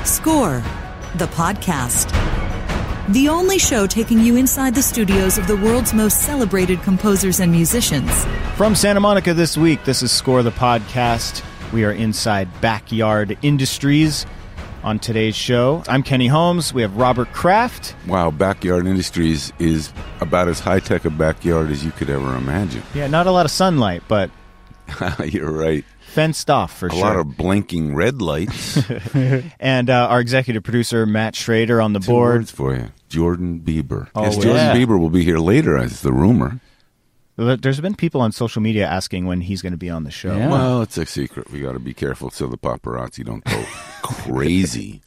Score, the podcast. The only show taking you inside the studios of the world's most celebrated composers and musicians. From Santa Monica this week, this is Score, the podcast. We are inside Backyard Industries. On today's show, I'm Kenny Holmes. We have Robert Kraft. Wow, Backyard Industries is about as high-tech a backyard as you could ever imagine. Yeah, not a lot of sunlight, but... You're right. Fenced off, for sure. A lot of blinking red lights. And our executive producer, Matt Schrader, on the board. 2 words for you. Jordan Bieber. Oh, yes, yeah. Jordan Bieber will be here later, as the rumor. There's been people on social media asking when he's going to be on the show. Yeah. Well, it's a secret. We got to be careful so the paparazzi don't go crazy.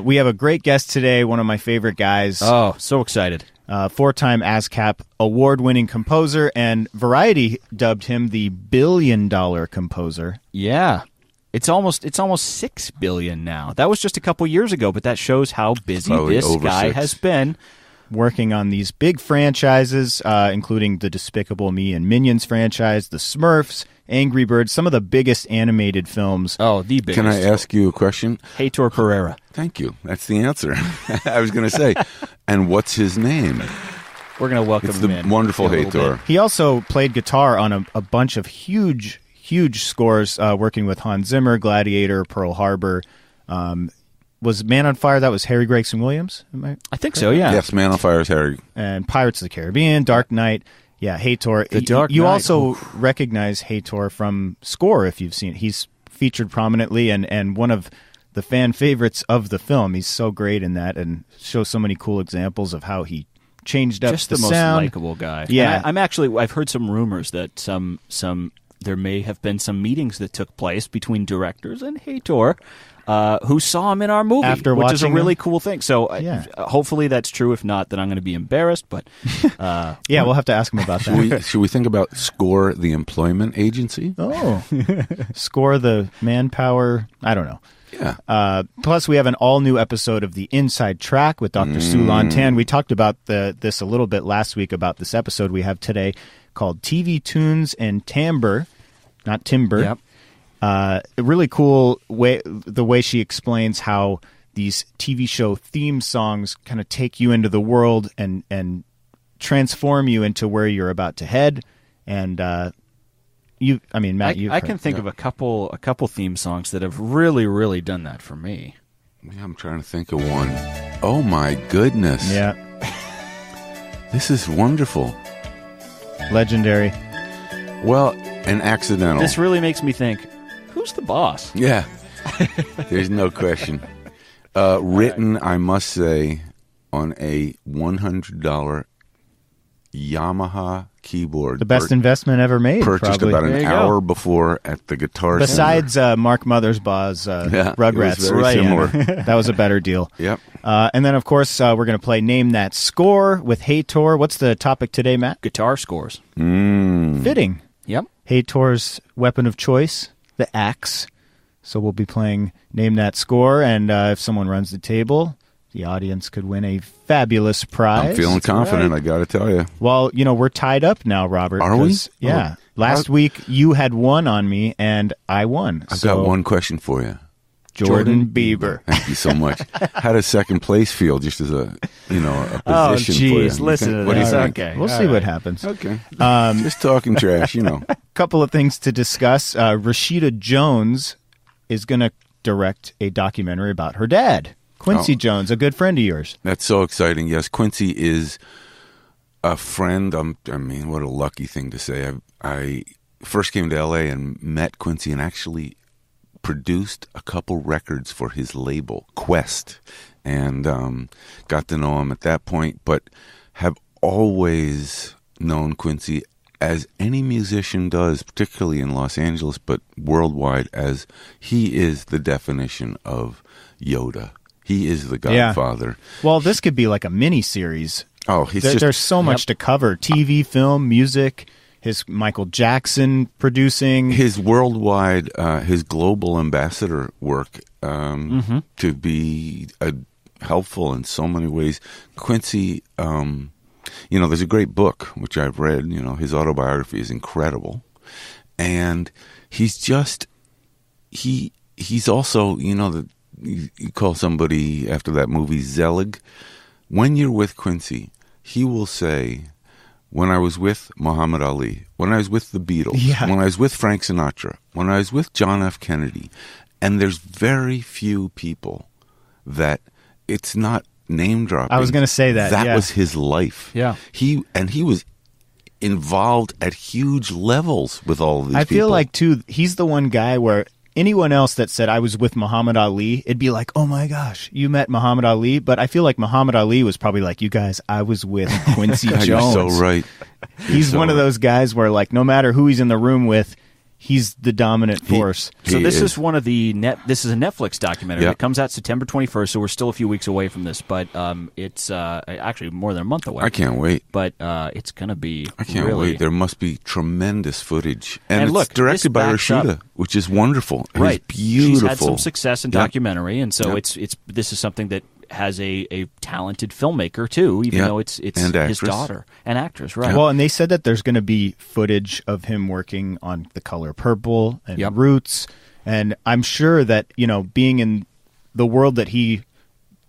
We have a great guest today, one of my favorite guys. Oh, so excited. 4-time ASCAP award-winning composer, and Variety dubbed him the billion-dollar composer. Yeah. It's almost $6 billion now. That was just a couple years ago, but that shows how busy this guy 6. has been. Working on these big franchises, including the Despicable Me and Minions franchise, the Smurfs, Angry Birds, some of the biggest animated films. Oh, the biggest. Can I ask you a question? Heitor Pereira. Thank you. That's the answer. I was going to say, and what's his name? We're going to welcome It's him the in. wonderful in a little Heitor. bit. He also played guitar on a bunch of huge scores, working with Hans Zimmer, Gladiator, Pearl Harbor. Was Man on Fire, that was Harry Gregson Williams? I think so, yeah. Yes, Man on Fire is Harry. And Pirates of the Caribbean, Dark Knight. Yeah, Heitor. The Dark You Knight. also recognize Heitor from Score, if you've seen it. He's featured prominently and one of the fan favorites of the film. He's so great in that and shows so many cool examples of how he changed up Just the the most sound. likable guy. Yeah. And I've heard some rumors that there may have been some meetings that took place between directors and Heitor, who saw him in our movie, After which is a watching really him? cool thing. So Yeah. hopefully that's true. If not, then I'm going to be embarrassed. But Yeah, we'll have to ask him about that. Should we think about SCORE, the employment agency? Oh, Score, the manpower. I don't know. Yeah. Plus, we have an all-new episode of The Inside Track with Dr. Siu-Lan Tan. We talked about this a little bit last week about this episode we have today called TV Tunes and Timbre, not Timber. Yep. A really cool way, the way she explains how these TV show theme songs kind of take you into the world and transform you into where you're about to head. And Matt, I can think of a couple theme songs that have really, really done that for me. Yeah, I'm trying to think of one. Oh, my goodness. Yeah, This is wonderful. legendary. Well, an accidental. This really makes me think, who's the boss? Yeah. There's no question. Written, I must say, on a $100 Yamaha keyboard. The best investment ever made. Purchased probably. about There an you hour go. before at the Guitar Besides Mark Mothersbaugh's Yeah, Rugrats. it was very Right. similar. That was a better deal. Center. Yep. And then, of course, we're going to play Name That Score with Heitor. What's the topic today, Matt? Guitar scores. Fitting. Yep. Heitor's weapon of choice, the axe. So we'll be playing Name That Score, and if someone runs the table, the audience could win a fabulous prize. I'm feeling confident, I got to tell you. Well, we're tied up now, Robert. Are we? 'cause, Yeah. Oh. Last week, you had one on me, and I won. I've got one question for you. Jordan Bieber. Thank you so much. How does second place feel, just as a position Oh, for you? jeez, You listen think- to what do you this. think? Okay. We'll see what happens. Okay. Just talking trash, Couple of things to discuss. Rashida Jones is going to direct a documentary about her dad, Quincy Jones, a good friend of yours. That's so exciting. Yes, Quincy is a friend. What a lucky thing to say. I first came to L.A. and met Quincy and actually produced a couple records for his label, Quest, and got to know him at that point, but have always known Quincy, as any musician does, particularly in Los Angeles, but worldwide, as he is the definition of Yoda. He is the Godfather. Well, this could be like a mini-series. Oh, There's so much to cover. TV, film, music, his Michael Jackson producing. his worldwide, his global ambassador work to be helpful in so many ways. Quincy, there's a great book, which I've read. His autobiography is incredible. And he's also, you call somebody after that movie Zelig. When you're with Quincy, he will say, when I was with Muhammad Ali, when I was with the Beatles, when I was with Frank Sinatra, when I was with John F. Kennedy, and there's very few people that it's not name dropping. I was going to say that. That was his life. Yeah. He was involved at huge levels with all of these people. I feel like, too, he's the one guy where anyone else that said I was with Muhammad Ali, it'd be like, oh my gosh, you met Muhammad Ali. But I feel like Muhammad Ali was probably like, you guys, I was with Quincy Jones. You're so right. He's one of those guys where, like, no matter who he's in the room with, he's the dominant force. So this is one of the this is a Netflix documentary. It comes out September 21st, so we're still a few weeks away from this, but it's actually more than a month away. I can't wait. But it's going to be I can't wait. There must be tremendous footage. And it's look, directed by Rashida, which is wonderful. Right. It's beautiful. She's had some success in documentary, and so this is something that has a talented filmmaker too, even though it's his daughter and actress, right? Well, and they said that there's going to be footage of him working on The Color Purple and Roots, and I'm sure that, you know, being in the world that he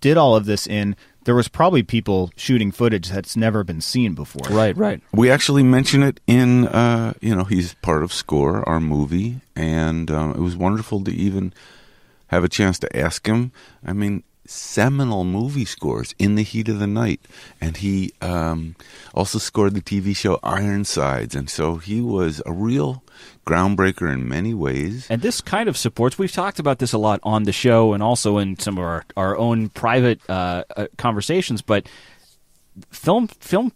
did all of this in, there was probably people shooting footage that's never been seen before. Right. We actually mention it in, he's part of Score, our movie, and it was wonderful to even have a chance to ask him. I mean, seminal movie scores, In the Heat of the Night, and he also scored the TV show Ironsides, and so he was a real groundbreaker in many ways. And this kind of supports, we've talked about this a lot on the show and also in some of our own private conversations, but film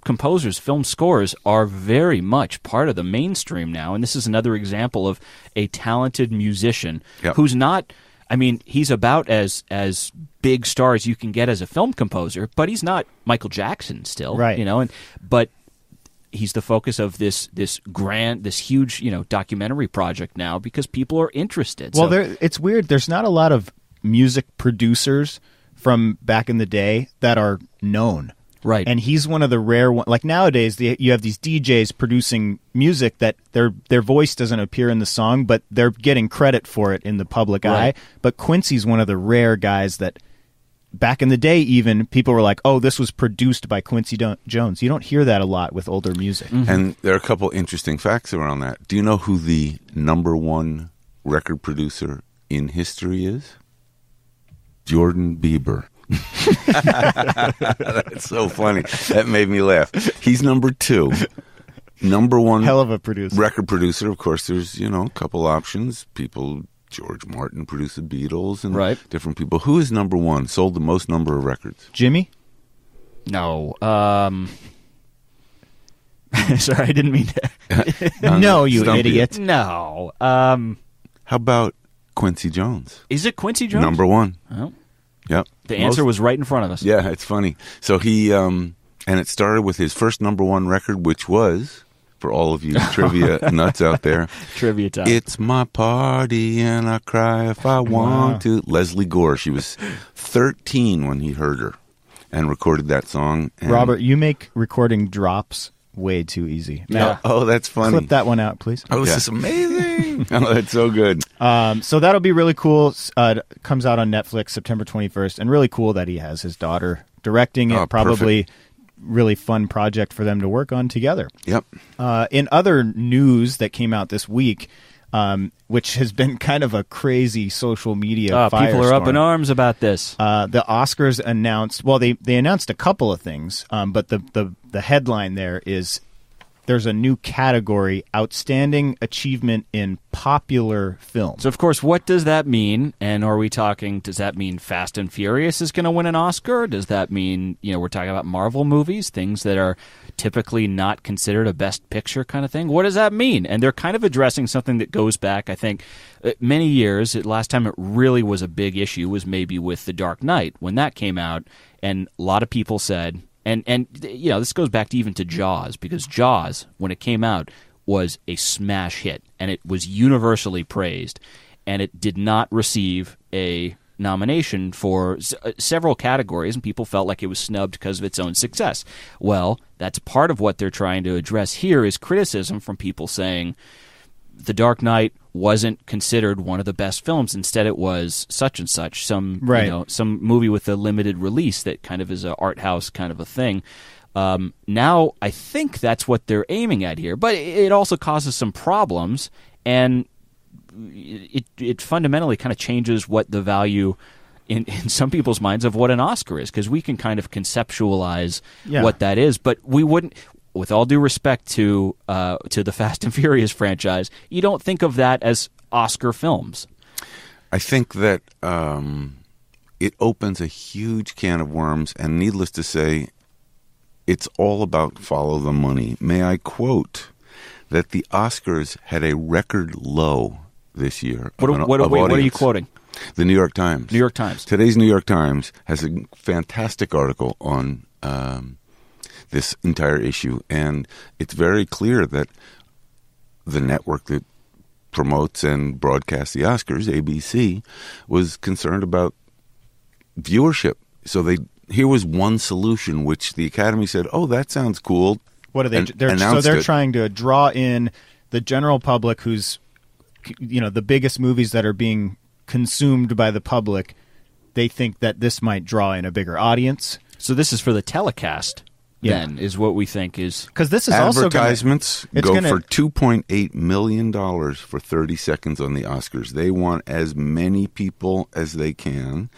composers, film scores are very much part of the mainstream now, and this is another example of a talented musician who's not, I mean, he's about as big star as you can get as a film composer, but he's not Michael Jackson still, right? You know, but he's the focus of this huge, you know, documentary project now because people are interested. Well, it's weird. There's not a lot of music producers from back in the day that are known. Right. And he's one of the rare ones. Like nowadays, you have these DJs producing music that their voice doesn't appear in the song, but they're getting credit for it in the public eye. But Quincy's one of the rare guys that back in the day even, people were like, oh, this was produced by Quincy Jones. You don't hear that a lot with older music. Mm-hmm. And there are a couple interesting facts around that. Do you know who the #1 record producer in history is? Jordan Bieber. That's so funny. That made me laugh. He's #2. #1 hell of a producer. Record producer. Of course, there's, you know, a couple options. George Martin produced the Beatles and different people. Who is #1? Sold the most number of records? Jimmy? No. Sorry, I didn't mean to. No, you idiot. No. How about Quincy Jones? Is it Quincy Jones? #1. Oh. Yep. The answer was right in front of us. Yeah, it's funny. So he, and it started with his first #1 record, which was, for all of you trivia nuts out there, trivia time. It's my party and I cry if I want to. Leslie Gore. She was 13 when he heard her and recorded that song. And Robert, you make recording drops way too easy. Now, oh, that's funny. Clip that one out, please. Oh, this is amazing. Oh, that's so good. So that'll be really cool. Comes out on Netflix September 21st, and really cool that he has his daughter directing it. Probably really fun project for them to work on together. Yep. In other news that came out this week, which has been kind of a crazy social media firestorm. People are up in arms about this. The Oscars announced, well, they announced a couple of things, but the headline there is there's a new category, Outstanding Achievement in Popular Film. So, of course, what does that mean? And are we talking, does that mean Fast and Furious is going to win an Oscar? Does that mean, you know, we're talking about Marvel movies, things that are typically not considered a Best Picture kind of thing? What does that mean? And they're kind of addressing something that goes back, I think, many years. Last time it really was a big issue was maybe with The Dark Knight when that came out, and a lot of people said... And you know, this goes back to even to Jaws, because Jaws, when it came out, was a smash hit, and it was universally praised, and it did not receive a nomination for several categories, and people felt like it was snubbed because of its own success. Well, that's part of what they're trying to address here is criticism from people saying The Dark Knight wasn't considered one of the best films. Instead, it was such and such, some movie with a limited release that kind of is an art house kind of a thing. Now, I think that's what they're aiming at here, but it also causes some problems, and it fundamentally kind of changes what the value in some people's minds of what an Oscar is, because we can kind of conceptualize what that is, but we wouldn't. With all due respect to the Fast and Furious franchise, you don't think of that as Oscar films. I think that it opens a huge can of worms, and needless to say, it's all about follow the money. May I quote that the Oscars had a record low this year. What are you quoting? The New York Times. New York Times. Today's New York Times has a fantastic article on this entire issue, and it's very clear that the network that promotes and broadcasts the Oscars, ABC, was concerned about viewership. So here was one solution, which the Academy said, "Oh, that sounds cool." What are they? They're trying to draw in the general public, who's, the biggest movies that are being consumed by the public. They think that this might draw in a bigger audience. So this is for the telecast. Then is what we think is, because this is advertisements go for $2.8 million for 30 seconds on the Oscars. They want as many people as they can,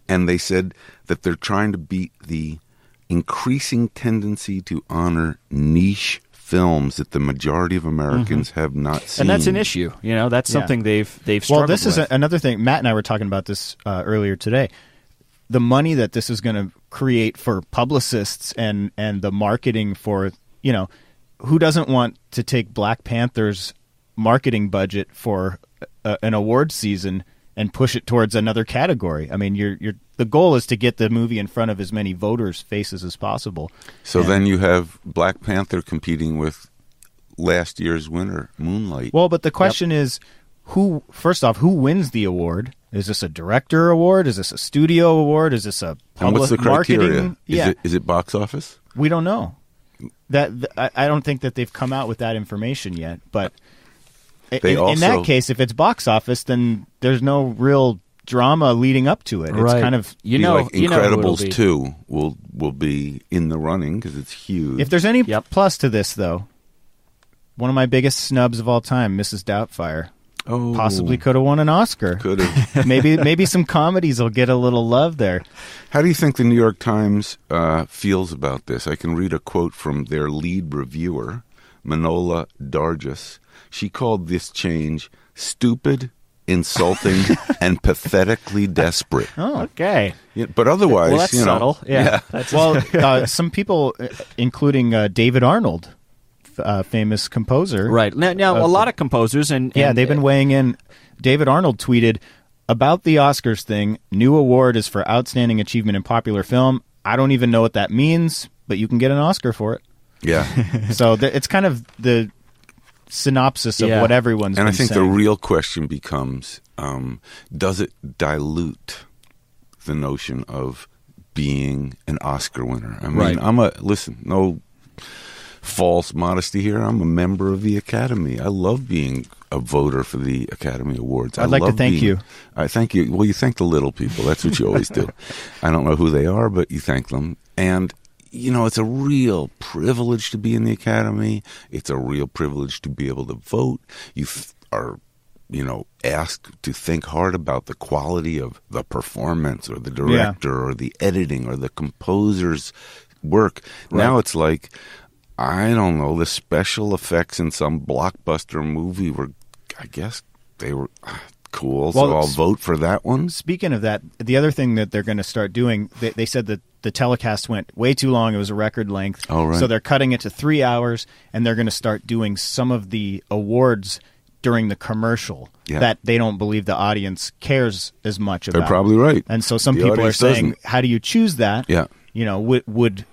and they said that they're trying to beat the increasing tendency to honor niche films that the majority of Americans have not seen. And that's an issue. That's something they've struggled with. Well, this is another thing. Matt and I were talking about this earlier today. The money that this is going to create for publicists and the marketing for, who doesn't want to take Black Panther's marketing budget for an award season and push it towards another category? I mean, the goal is to get the movie in front of as many voters' faces as possible. So then you have Black Panther competing with last year's winner, Moonlight. Well, but the question is, who wins the award? Is this a director award? Is this a studio award? Is this a public and what's the criteria? Marketing? Is it box office? We don't know. I don't think that they've come out with that information yet. But in that case, if it's box office, then there's no real drama leading up to it. It's kind of Incredibles 2 will be in the running because it's huge. If there's any plus to this, though, one of my biggest snubs of all time, Mrs. Doubtfire. Possibly could have won an Oscar. Could have. maybe some comedies will get a little love there. How do you think the New York Times feels about this? I can read a quote from their lead reviewer, Manola Dargis. She called this change stupid, insulting, and pathetically desperate. Oh, okay. Yeah, but otherwise, well, that's subtle. Yeah. Well, some people, including David Arnold, famous composer. Right. Now a lot of composers and they've been weighing in. David Arnold tweeted about the Oscars thing, new award is for outstanding achievement in popular film. I don't even know what that means, but you can get an Oscar for it. Yeah. So it's kind of the synopsis of what everyone's been saying. And I think the real question becomes, does it dilute the notion of being an Oscar winner? I mean, no false modesty here. I'm a member of the Academy. I love being a voter for the Academy Awards. I'd like to thank you. I thank you. Well, you thank the little people. That's what you always do. I don't know who they are, but you thank them. And, it's a real privilege to be in the Academy. It's a real privilege to be able to vote. You are, asked to think hard about the quality of the performance or the director or the editing or the composer's work. Right. Now it's like, I don't know, the special effects in some blockbuster movie were, I guess, they were cool, so I'll vote for that one. Speaking of that, the other thing that they're going to start doing, they said that the telecast went way too long. It was a record length. Oh, right. So they're cutting it to 3 hours, and they're going to start doing some of the awards during the commercial that they don't believe the audience cares as much about. They're probably right. And so some people are saying, how do you choose that? Yeah. Would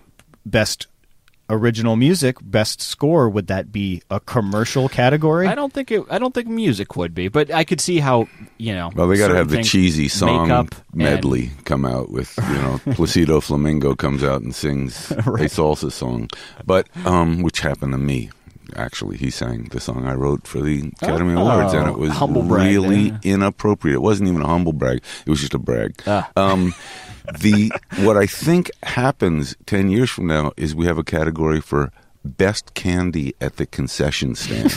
best original music, best score, would that be a commercial category? I don't think music would be, but I could see how, Well, they got to have the cheesy song medley come out with, Placido Flamingo comes out and sings a salsa song, but which happened to me actually, he sang the song I wrote for the Academy Awards, and it was really inappropriate. It wasn't even a humble brag. It was just a brag. What I think happens 10 years from now is we have a category for best candy at the concession stand.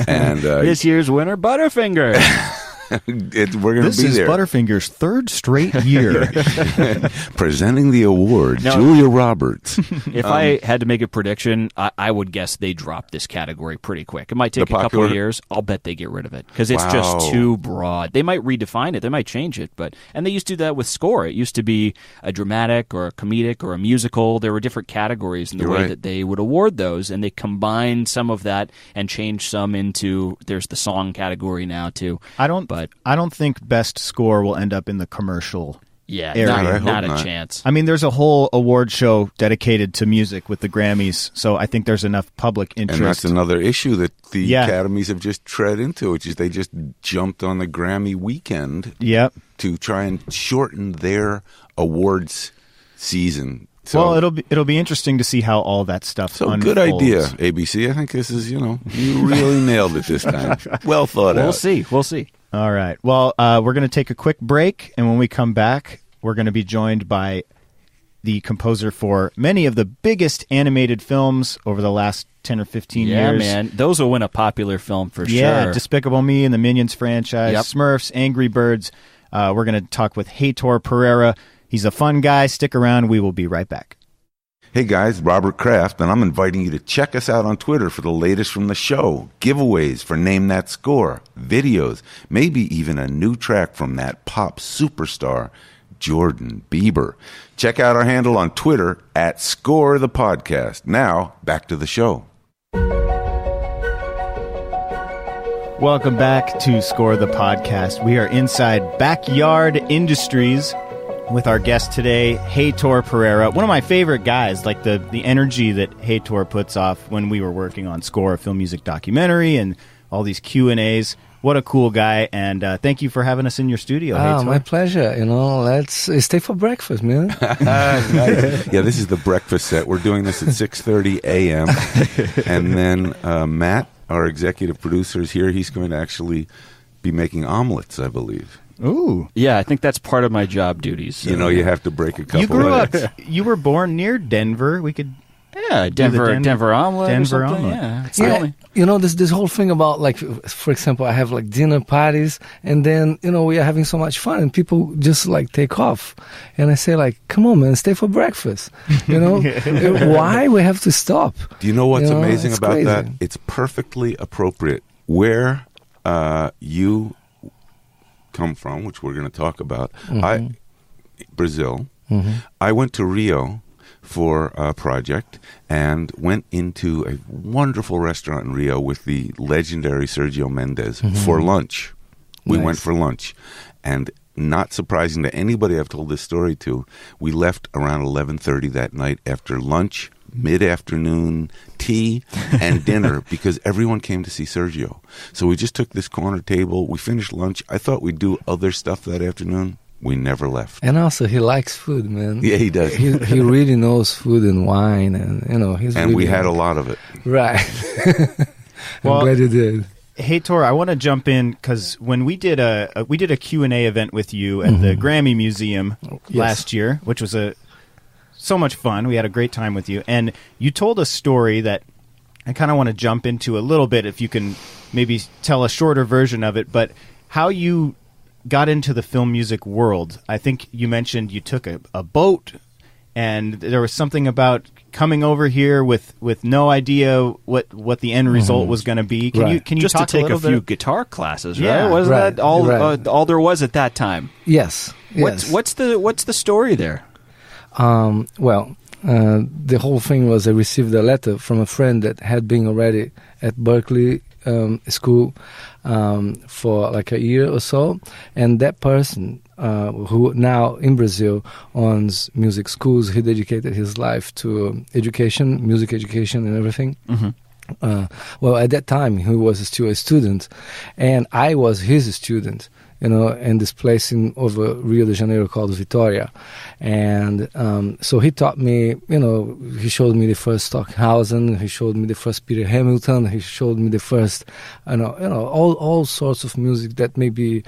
And this year's winner, Butterfinger. We're going to be there. This is Butterfinger's third straight year. Presenting the award, Julia Roberts. If I had to make a prediction, I would guess they drop this category pretty quick. It might take a couple of years. I'll bet they get rid of it because it's just too broad. They might redefine it. They might change it. And they used to do that with score. It used to be a dramatic or a comedic or a musical. There were different categories in the way that they would award those, and they combined some of that and changed some into, there's the song category now too. I don't think best score will end up in the commercial area. Not a chance. I mean, there's a whole award show dedicated to music with the Grammys, so I think there's enough public interest. And that's another issue that the academies have just tread into, which is they just jumped on the Grammy weekend to try and shorten their awards season. So, well, it'll be interesting to see how all that stuff unfolds. Good idea, ABC. I think this is, you really nailed it this time. Well thought out. We'll see. All right. Well, we're going to take a quick break, and when we come back, we're going to be joined by the composer for many of the biggest animated films over the last 10 or 15 years. Yeah, man. Those will win a popular film for sure. Yeah, Despicable Me and the Minions franchise, Smurfs, Angry Birds. We're going to talk with Heitor Pereira. He's a fun guy. Stick around. We will be right back. Hey guys, Robert Kraft, and I'm inviting you to check us out on Twitter for the latest from the show, giveaways for Name That Score, videos, maybe even a new track from that pop superstar, Jordan Bieber. Check out our handle on Twitter at Score the Podcast. Now, back to the show. Welcome back to Score the Podcast. We are inside Backyard Industries with our guest today, Heitor Pereira. One of my favorite guys, like the energy that Heitor puts off when we were working on Score, a film music documentary, and all these Q&As. What a cool guy, and thank you for having us in your studio, Heitor. My pleasure. Let's stay for breakfast, man. Nice. Yeah, this is the breakfast set. We're doing this at 6:30 a.m. And then Matt, our executive producer, is here. He's going to actually be making omelets, I believe. Ooh. Yeah, I think that's part of my job duties. So. You have to break a couple You grew up, eggs. You were born near Denver. We could... Yeah, Denver omelet. Denver omelet. Yeah, this whole thing about, like, for example, I have like dinner parties, and then we are having so much fun, and people just like take off, and I say like, come on, man, stay for breakfast. Why we have to stop? Do you know what's amazing about crazy. that? It's perfectly appropriate. Where you come from, which we're going to talk about, Brazil. Mm-hmm. I went to Rio for a project and went into a wonderful restaurant in Rio with the legendary Sergio Mendes for lunch. We went for lunch, and not surprising to anybody I've told this story to, we left around 11:30 that night after lunch, mid-afternoon tea, and dinner because everyone came to see Sergio. So we just took this corner table. We finished lunch. I thought we'd do other stuff that afternoon. We never left. And also, he likes food, man. Yeah, he does. He really knows food and wine, and he's. And really, we had a lot of it. Right. Well, I'm glad you did. Heitor, I want to jump in because when we did a Q&A event with you at the Grammy Museum last year, which was so much fun. We had a great time with you, and you told a story that I kind of want to jump into a little bit. If you can maybe tell a shorter version of it, but how you got into the film music world. I think you mentioned you took a boat, and there was something about coming over here with no idea what the end result was going to be. Can you just talk to take a a few bit? guitar classes, right? Yeah, Wasn't that all right. there was at that time? Yes. What's the story there? The whole thing was I received a letter from a friend that had been already at Berkeley school for like a year or so, and that person who now in Brazil owns music schools, he dedicated his life to education, music education and everything. At that time he was still a student, and I was his student, in this place over Rio de Janeiro called Vitória. And so he taught me, he showed me the first Stockhausen, he showed me the first Peter Hamilton, he showed me the first, all sorts of music that maybe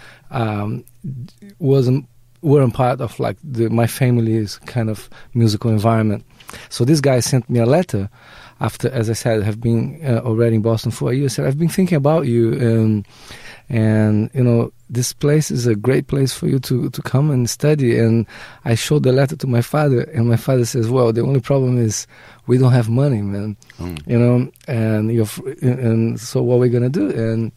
weren't part of like my family's kind of musical environment. So this guy sent me a letter after, as I said, I have been already in Boston for a year. Said, I've been thinking about you, and this place is a great place for you to come and study. And I showed the letter to my father, and my father says, well, the only problem is we don't have money, man. And so what are we gonna do?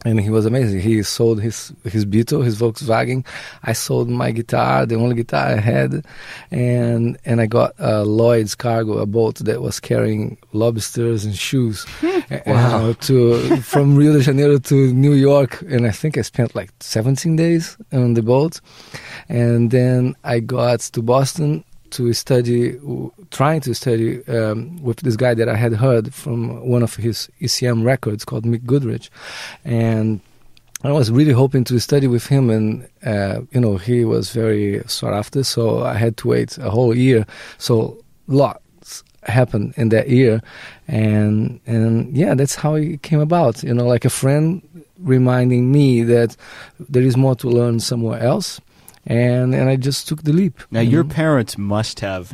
And he was amazing. He sold his Beetle, his Volkswagen. I sold my guitar, the only guitar I had, and I got Lloyd's Cargo, a boat that was carrying lobsters and shoes from Rio de Janeiro to New York. And I think I spent like 17 days on the boat. And then I got to Boston to study, trying to study with this guy that I had heard from one of his ECM records called Mick Goodrich. And I was really hoping to study with him, and he was very sought after, so I had to wait a whole year. So lots happened in that year, and yeah, that's how it came about. Like a friend reminding me that there is more to learn somewhere else. And I just took the leap. Now, your parents must have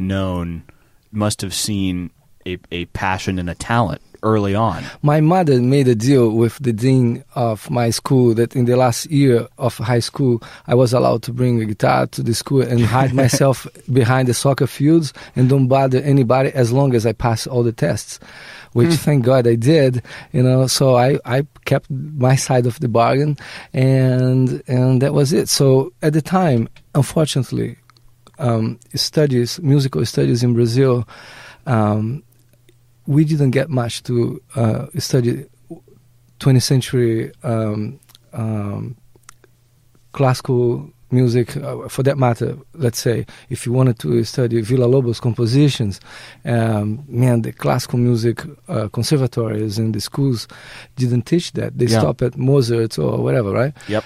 seen a passion and a talent early on. My mother made a deal with the dean of my school that in the last year of high school, I was allowed to bring a guitar to the school and hide myself behind the soccer fields and don't bother anybody as long as I pass all the tests. Which thank God I did, so I kept my side of the bargain, and that was it. So at the time, unfortunately, musical studies in Brazil, we didn't get much to study 20th century classical music, for that matter. Let's say if you wanted to study Villa-Lobos compositions, the classical music conservatories and the schools didn't teach that. They stopped at Mozart or whatever, right? Yep.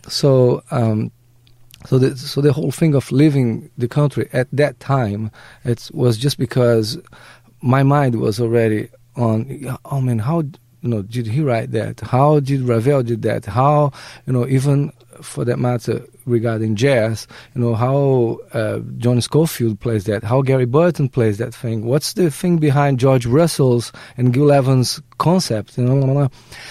So the whole thing of leaving the country at that time, it was just because my mind was already on, oh man, how did he write that? How did Ravel did that? How, even for that matter, regarding jazz, how John Scofield plays that, how Gary Burton plays that thing. What's the thing behind George Russell's and Gil Evans' concept?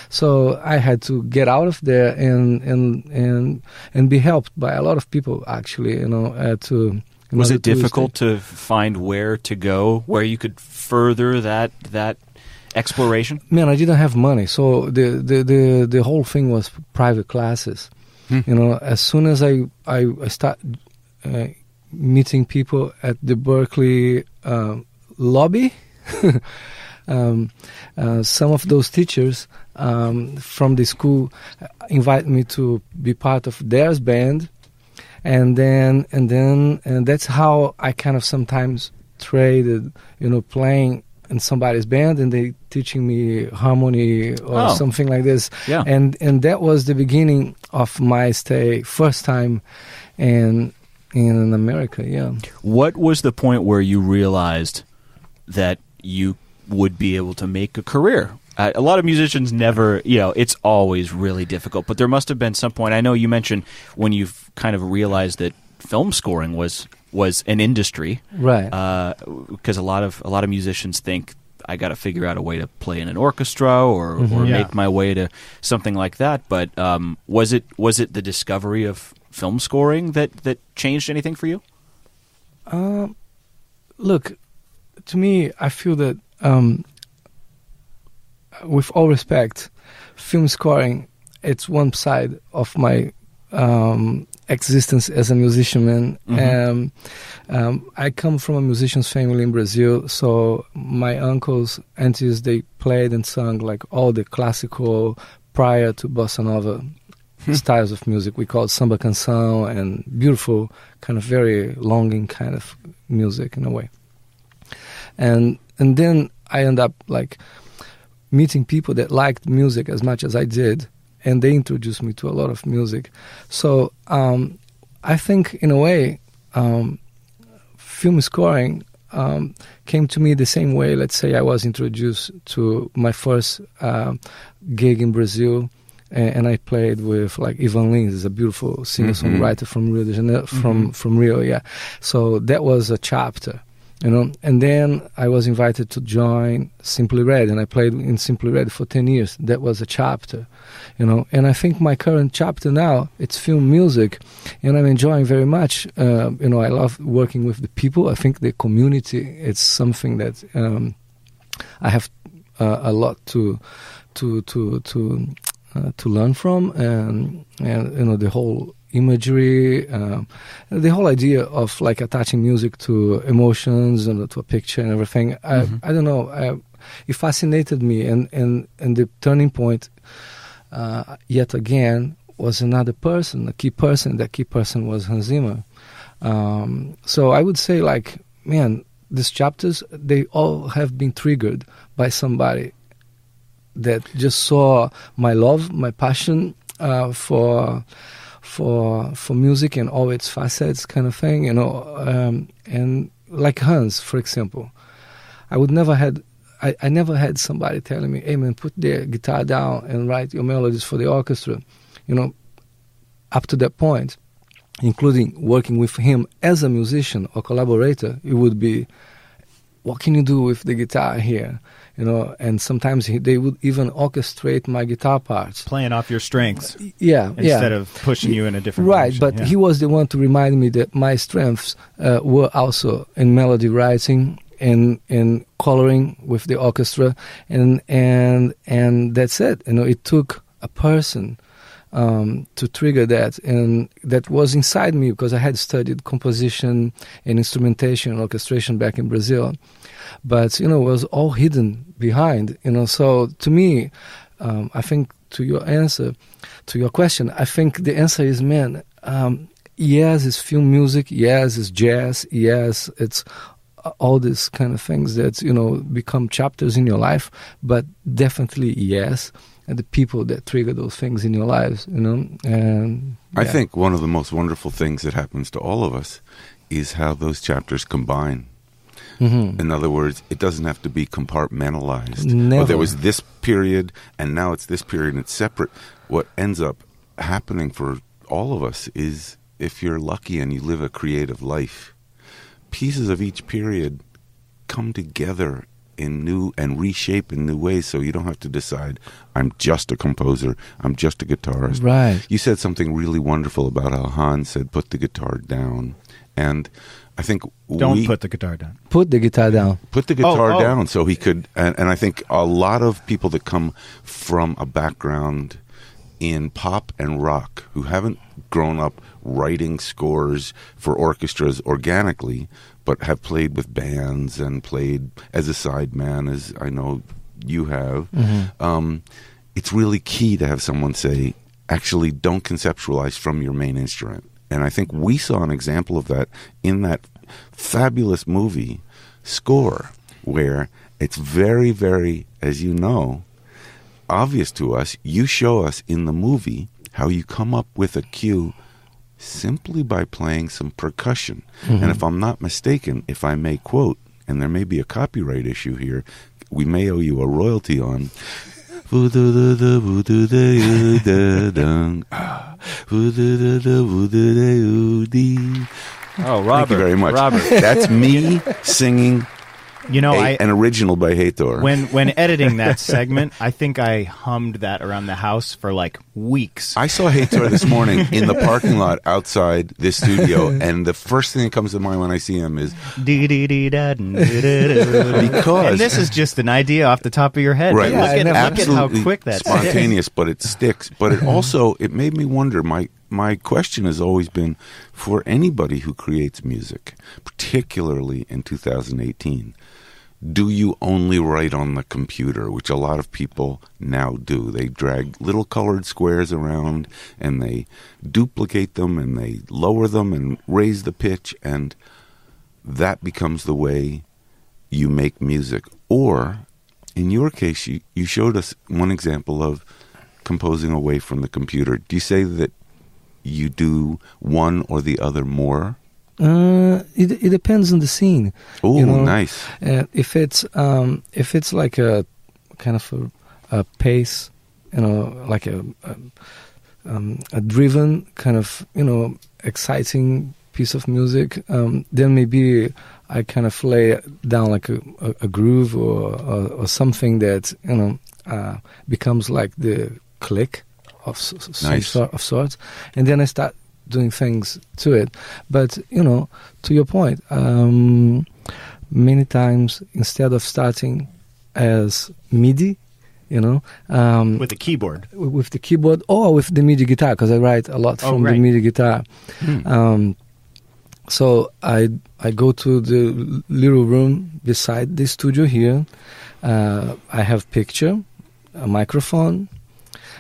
So I had to get out of there and be helped by a lot of people, actually. Was it difficult to find where to go, where you could further that exploration? Man, I didn't have money, so the whole thing was private classes. As soon as I start meeting people at the Berkeley lobby, some of those teachers from the school invite me to be part of their band, and that's how I kind of sometimes traded, playing in somebody's band and they teaching me harmony or something like this. Yeah. And that was the beginning of my first time in America, yeah. What was the point where you realized that you would be able to make a career? A lot of musicians never, it's always really difficult, but there must have been some point. I know you mentioned when you've kind of realized that film scoring was an industry, right? Because a lot of musicians think I got to figure out a way to play in an orchestra or make my way to something like that. But was it the discovery of film scoring that changed anything for you? Look, to me, I feel that with all respect, film scoring, it's one side of my existence as a musician, man. Mm-hmm. I come from a musician's family in Brazil, so my uncles, aunties, they played and sung like all the classical prior to bossa nova styles of music. We call it samba canção and beautiful, kind of very longing kind of music in a way. And then I end up like meeting people that liked music as much as I did, and they introduced me to a lot of music. So I think, in a way, film scoring came to me the same way. Let's say I was introduced to my first gig in Brazil, and I played with like Ivan Lins, a beautiful singer-songwriter from Rio de Janeiro, from Rio, yeah. So that was a chapter, you know. And then I was invited to join Simply Red, and I played in Simply Red for 10 years. That was a chapter, you know. And I think my current chapter now, it's film music, and I'm enjoying very much. You know, I love working with the people. I think the community, it's something that I have a lot to learn from, and you know, the whole imagery, the whole idea of like attaching music to emotions and to a picture and everything. I don't know. It fascinated me, and the turning point, yet again, was another person, a key person. That key person was Hans Zimmer. So I would say, like, man, these chapters, they all have been triggered by somebody that just saw my love, my passion for music and all its facets, kind of thing, you know. And like Hans, for example, I never had somebody telling me, "Hey man, put the guitar down and write your melodies for the orchestra." You know, up to that point, including working with him as a musician or collaborator, it would be, what can you do with the guitar here? You know, and sometimes they would even orchestrate my guitar parts. Playing off your strengths. Yeah, instead of pushing you in a different direction. Right, but he was the one to remind me that my strengths were also in melody writing and in coloring with the orchestra, and that's it. You know, it took a person to trigger that, and that was inside me because I had studied composition and instrumentation and orchestration back in Brazil. But, you know, it was all hidden behind, you know. So to me, I think to your question, I think the answer is, man, yes, it's film music, yes, it's jazz, yes, it's all these kind of things that, you know, become chapters in your life, but definitely yes, and the people that trigger those things in your lives, you know. And yeah. I think one of the most wonderful things that happens to all of us is how those chapters combine. In other words, it doesn't have to be compartmentalized. Never. Well, there was this period, and now it's this period, and it's separate. What ends up happening for all of us is, if you're lucky and you live a creative life, pieces of each period come together in new and reshape in new ways, so you don't have to decide, I'm just a composer, I'm just a guitarist. Right. You said something really wonderful about how Hans said, put the guitar down. And I think Don't put the guitar down. Put the guitar down. Put the guitar down so he could, and I think a lot of people that come from a background in pop and rock who haven't grown up writing scores for orchestras organically, but have played with bands and played as a sideman, as I know you have, it's really key to have someone say, actually, don't conceptualize from your main instrument. And I think we saw an example of that in that fabulous movie, Score, where it's very, very, as you know, obvious to us. You show us in the movie how you come up with a cue simply by playing some percussion. And if I'm not mistaken, if I may quote, and there may be a copyright issue here, we may owe you a royalty on... Oh, Robert. Thank you very much. Robert. That's me singing an original by Heitor. When editing that segment, I think I hummed that around the house for like weeks. I saw Heitor this morning in the parking lot outside this studio, and the first thing that comes to mind when I see him is because, and this is just an idea off the top of your head. Right? Look at how Absolutely quick that's spontaneous, but it sticks. But it also it made me wonder. My question has always been, for anybody who creates music, particularly in 2018, do you only write on the computer, which a lot of people now do? They drag little colored squares around and they duplicate them and they lower them and raise the pitch, and that becomes the way you make music. Or, in your case, you showed us one example of composing away from the computer, do you say that you do one or the other more? It depends on the scene. Oh, you know? Nice. If it's like a kind of a pace, you know, like a driven kind of, you know, exciting piece of music, then maybe I kind of lay down like a groove or something that, you know, becomes like the click of some sort of sorts, and then I start doing things to it. But, you know, to your point, many times instead of starting as MIDI, you know, with the keyboard, or with the MIDI guitar, because I write a lot from the MIDI guitar. So I go to the little room beside the studio here. I have picture, a microphone,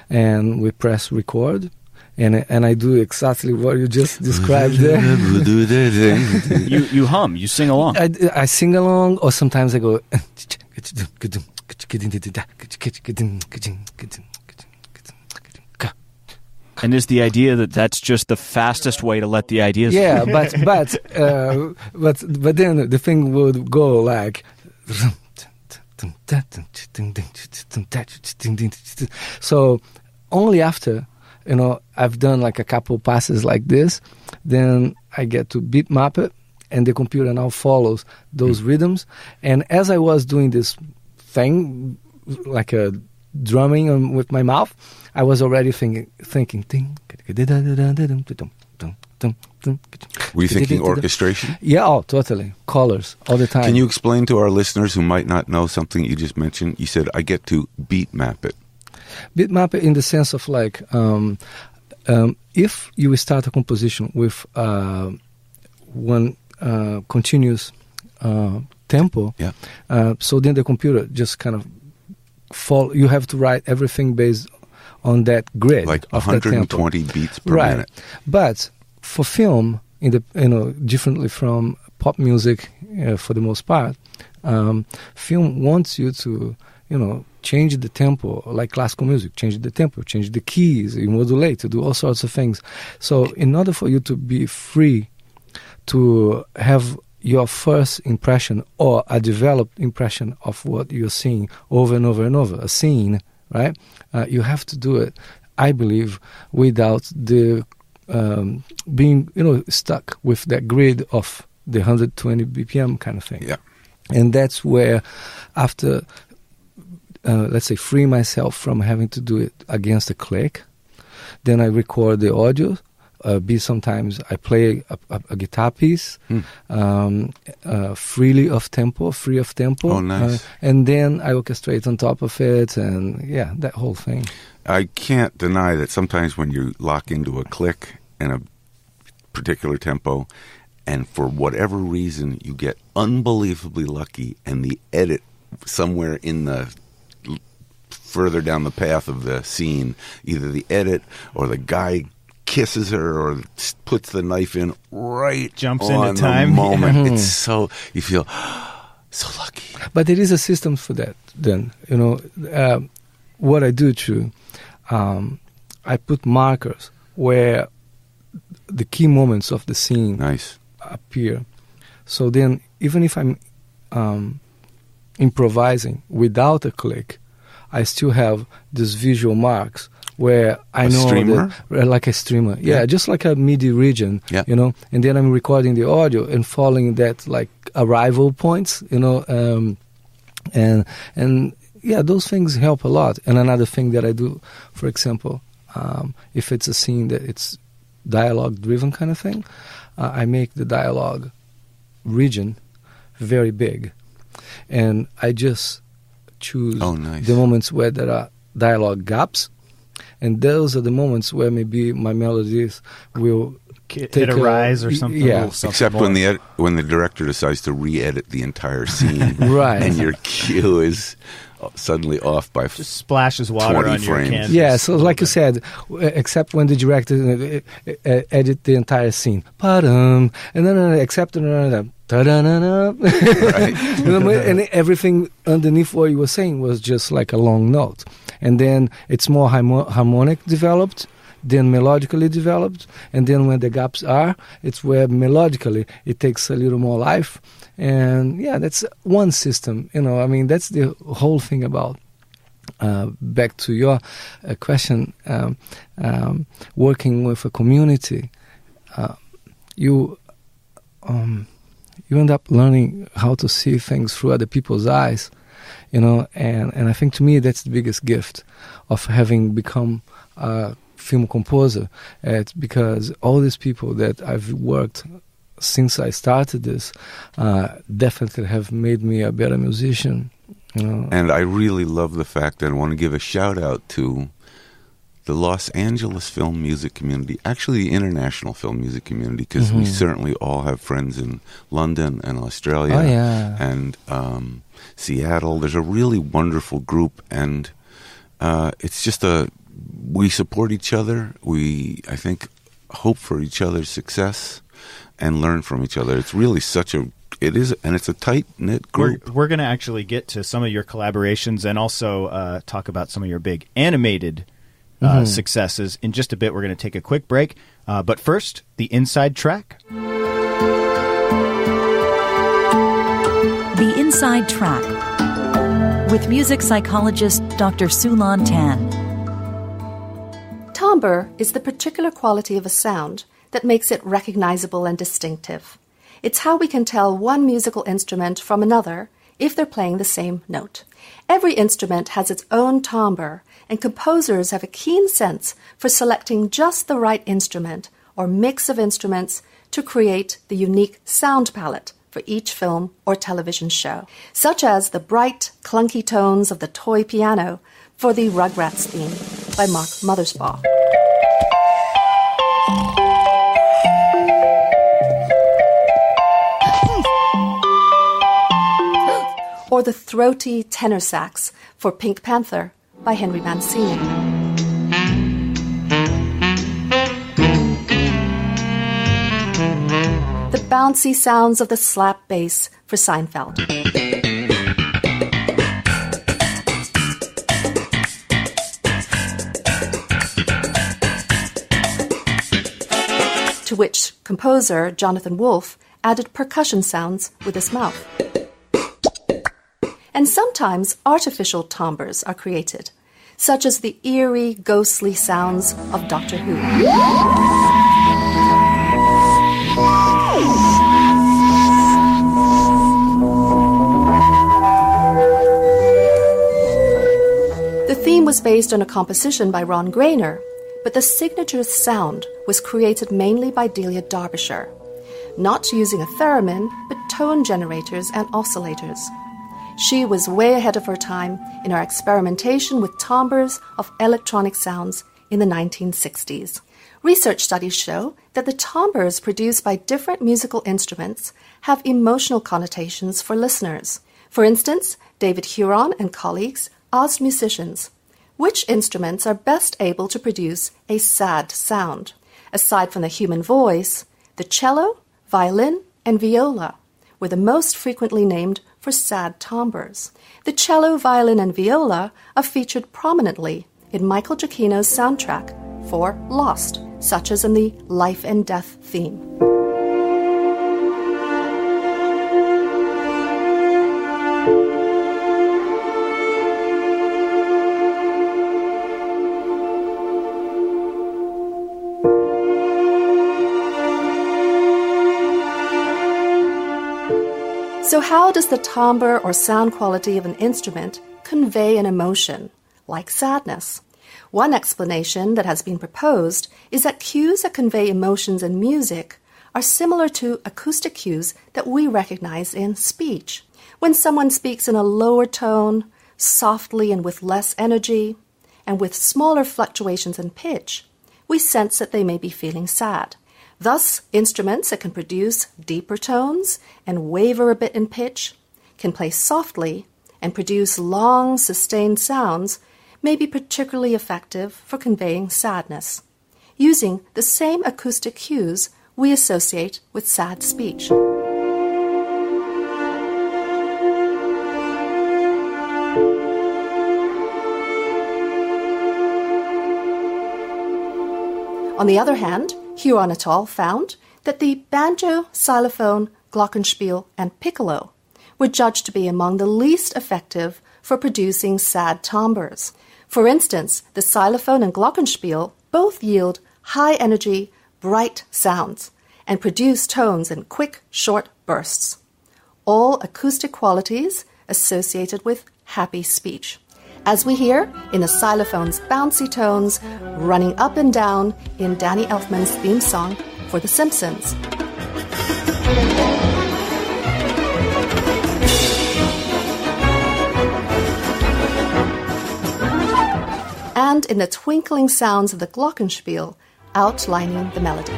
and we press record. And I do exactly what you just described there. You hum, you sing along. I sing along, or sometimes I go. And is the idea that that's just the fastest way to let the ideas? Yeah, but then the thing would go like. So only after, you know, I've done like a couple passes like this, then I get to beat map it, and the computer now follows those rhythms. And as I was doing this thing, like a drumming with my mouth, I was already thinking. Were you thinking orchestration? Yeah, oh, totally. Colors all the time. Can you explain to our listeners who might not know something you just mentioned? You said, I get to beat map it. Beat map it in the sense of like, if you start a composition with one continuous tempo, so then the computer just kind of you have to write everything based on that grid, like of 120 that tempo. beats per minute. But for film, differently from pop music, for the most part, film wants you to, you know, change the tempo, like classical music, change the tempo, change the keys, you modulate, to do all sorts of things. So in order for you to be free to have your first impression or a developed impression of what you're seeing over and over and over, a scene, right? You have to do it, I believe, without the being, you know, stuck with that grid of the 120 BPM kind of thing. Yeah. And that's where, after, let's say, free myself from having to do it against a click, then I record the audio. Sometimes I play a guitar piece, free of tempo. Oh, nice. And then I orchestrate on top of it, and yeah, that whole thing. I can't deny that sometimes when you lock into a click and a particular tempo, and for whatever reason you get unbelievably lucky, and the edit somewhere in the further down the path of the scene, either the edit or the guy kisses her or puts the knife in right jumps on into time. The moment. It's so, you feel so lucky. But there is a system for that. Then, you know, what I do too, I put markers where the key moments of the scene appear. So then, even if I'm improvising without a click, I still have these visual marks where I know streamer? That, like a streamer, just like a MIDI region, you know. And then I'm recording the audio and following that like arrival points, you know, and yeah, those things help a lot. And another thing that I do, for example, if it's a scene that it's dialogue driven kind of thing, I make the dialogue region very big, and I just choose the moments where there are dialogue gaps. And those are the moments where maybe my melodies will hit a rise or something. Yeah. Except when the director decides to re-edit the entire scene. Right. And your cue is suddenly off by Just splashes water 20 on your frames. canvas. Yeah, so like you said, except when the director edit the entire scene, pa-dum, and then except ta-da-na-na. Right. And everything underneath what you were saying was just like a long note, and then it's more harmonic developed, then melodically developed, and then when the gaps are, it's where melodically it takes a little more life. And yeah, that's one system, I mean, that's the whole thing about back to your question, working with a community, you end up learning how to see things through other people's eyes, and I think to me that's the biggest gift of having become a film composer. It's because all these people that I've worked since I started this definitely have made me a better musician. And I really love the fact that I want to give a shout out to the Los Angeles film music community, actually the international film music community, because we certainly all have friends in London and Australia and Seattle. There's a really wonderful group, and it's just we support each other. We, I think, hope for each other's success and learn from each other. It's really it's a tight-knit group. We're going to actually get to some of your collaborations and also talk about some of your big animated successes. In just a bit, we're going to take a quick break. But first, the inside track. The Inside Track with music psychologist Dr. Siu-Lan Tan. Timbre is the particular quality of a sound that makes it recognizable and distinctive. It's how we can tell one musical instrument from another if they're playing the same note. Every instrument has its own timbre, and composers have a keen sense for selecting just the right instrument or mix of instruments to create the unique sound palette for each film or television show, such as the bright, clunky tones of the toy piano for the Rugrats theme by Mark Mothersbaugh. Or the throaty tenor sax for Pink Panther by Henry Mancini. The bouncy sounds of the slap bass for Seinfeld. To which composer Jonathan Wolfe added percussion sounds with his mouth. And sometimes artificial timbres are created, such as the eerie, ghostly sounds of Doctor Who. The theme was based on a composition by Ron Grainer, but the signature sound was created mainly by Delia Derbyshire, not using a theremin, but tone generators and oscillators. She was way ahead of her time in her experimentation with timbres of electronic sounds in the 1960s. Research studies show that the timbres produced by different musical instruments have emotional connotations for listeners. For instance, David Huron and colleagues asked musicians which instruments are best able to produce a sad sound. Aside from the human voice, the cello, violin, and viola were the most frequently named for sad timbres. The cello, violin, and viola are featured prominently in Michael Giacchino's soundtrack for Lost, such as in the Life and Death theme. So how does the timbre or sound quality of an instrument convey an emotion, like sadness? One explanation that has been proposed is that cues that convey emotions in music are similar to acoustic cues that we recognize in speech. When someone speaks in a lower tone, softly and with less energy, and with smaller fluctuations in pitch, we sense that they may be feeling sad. Thus, instruments that can produce deeper tones and waver a bit in pitch can play softly and produce long, sustained sounds may be particularly effective for conveying sadness, using the same acoustic cues we associate with sad speech. On the other hand, Huron et al. Found that the banjo, xylophone, glockenspiel, and piccolo were judged to be among the least effective for producing sad timbres. For instance, the xylophone and glockenspiel both yield high-energy, bright sounds and produce tones in quick, short bursts, all acoustic qualities associated with happy speech, as we hear in the xylophone's bouncy tones running up and down in Danny Elfman's theme song for The Simpsons. And in the twinkling sounds of the glockenspiel outlining the melody.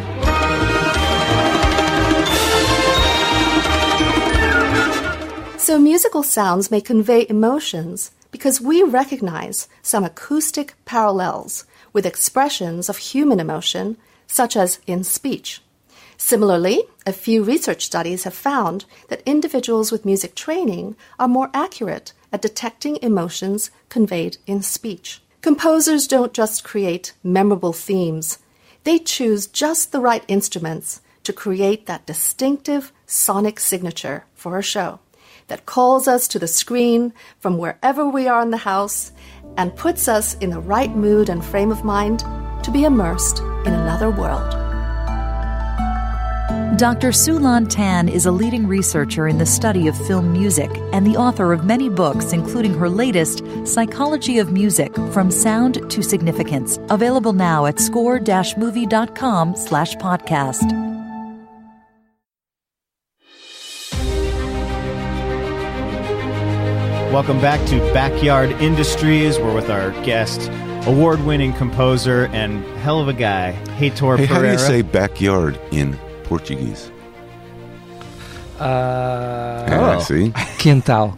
So musical sounds may convey emotions because we recognize some acoustic parallels with expressions of human emotion, such as in speech. Similarly, a few research studies have found that individuals with music training are more accurate at detecting emotions conveyed in speech. Composers don't just create memorable themes. They choose just the right instruments to create that distinctive sonic signature for a show that calls us to the screen from wherever we are in the house and puts us in the right mood and frame of mind to be immersed in another world. Dr. Siu-Lan Tan is a leading researcher in the study of film music and the author of many books, including her latest, Psychology of Music, From Sound to Significance, available now at score-movie.com/podcast. Welcome back to Backyard Industries. We're with our guest, award-winning composer and hell of a guy, Heitor Pereira. How do you say backyard in Portuguese? See? Quintal.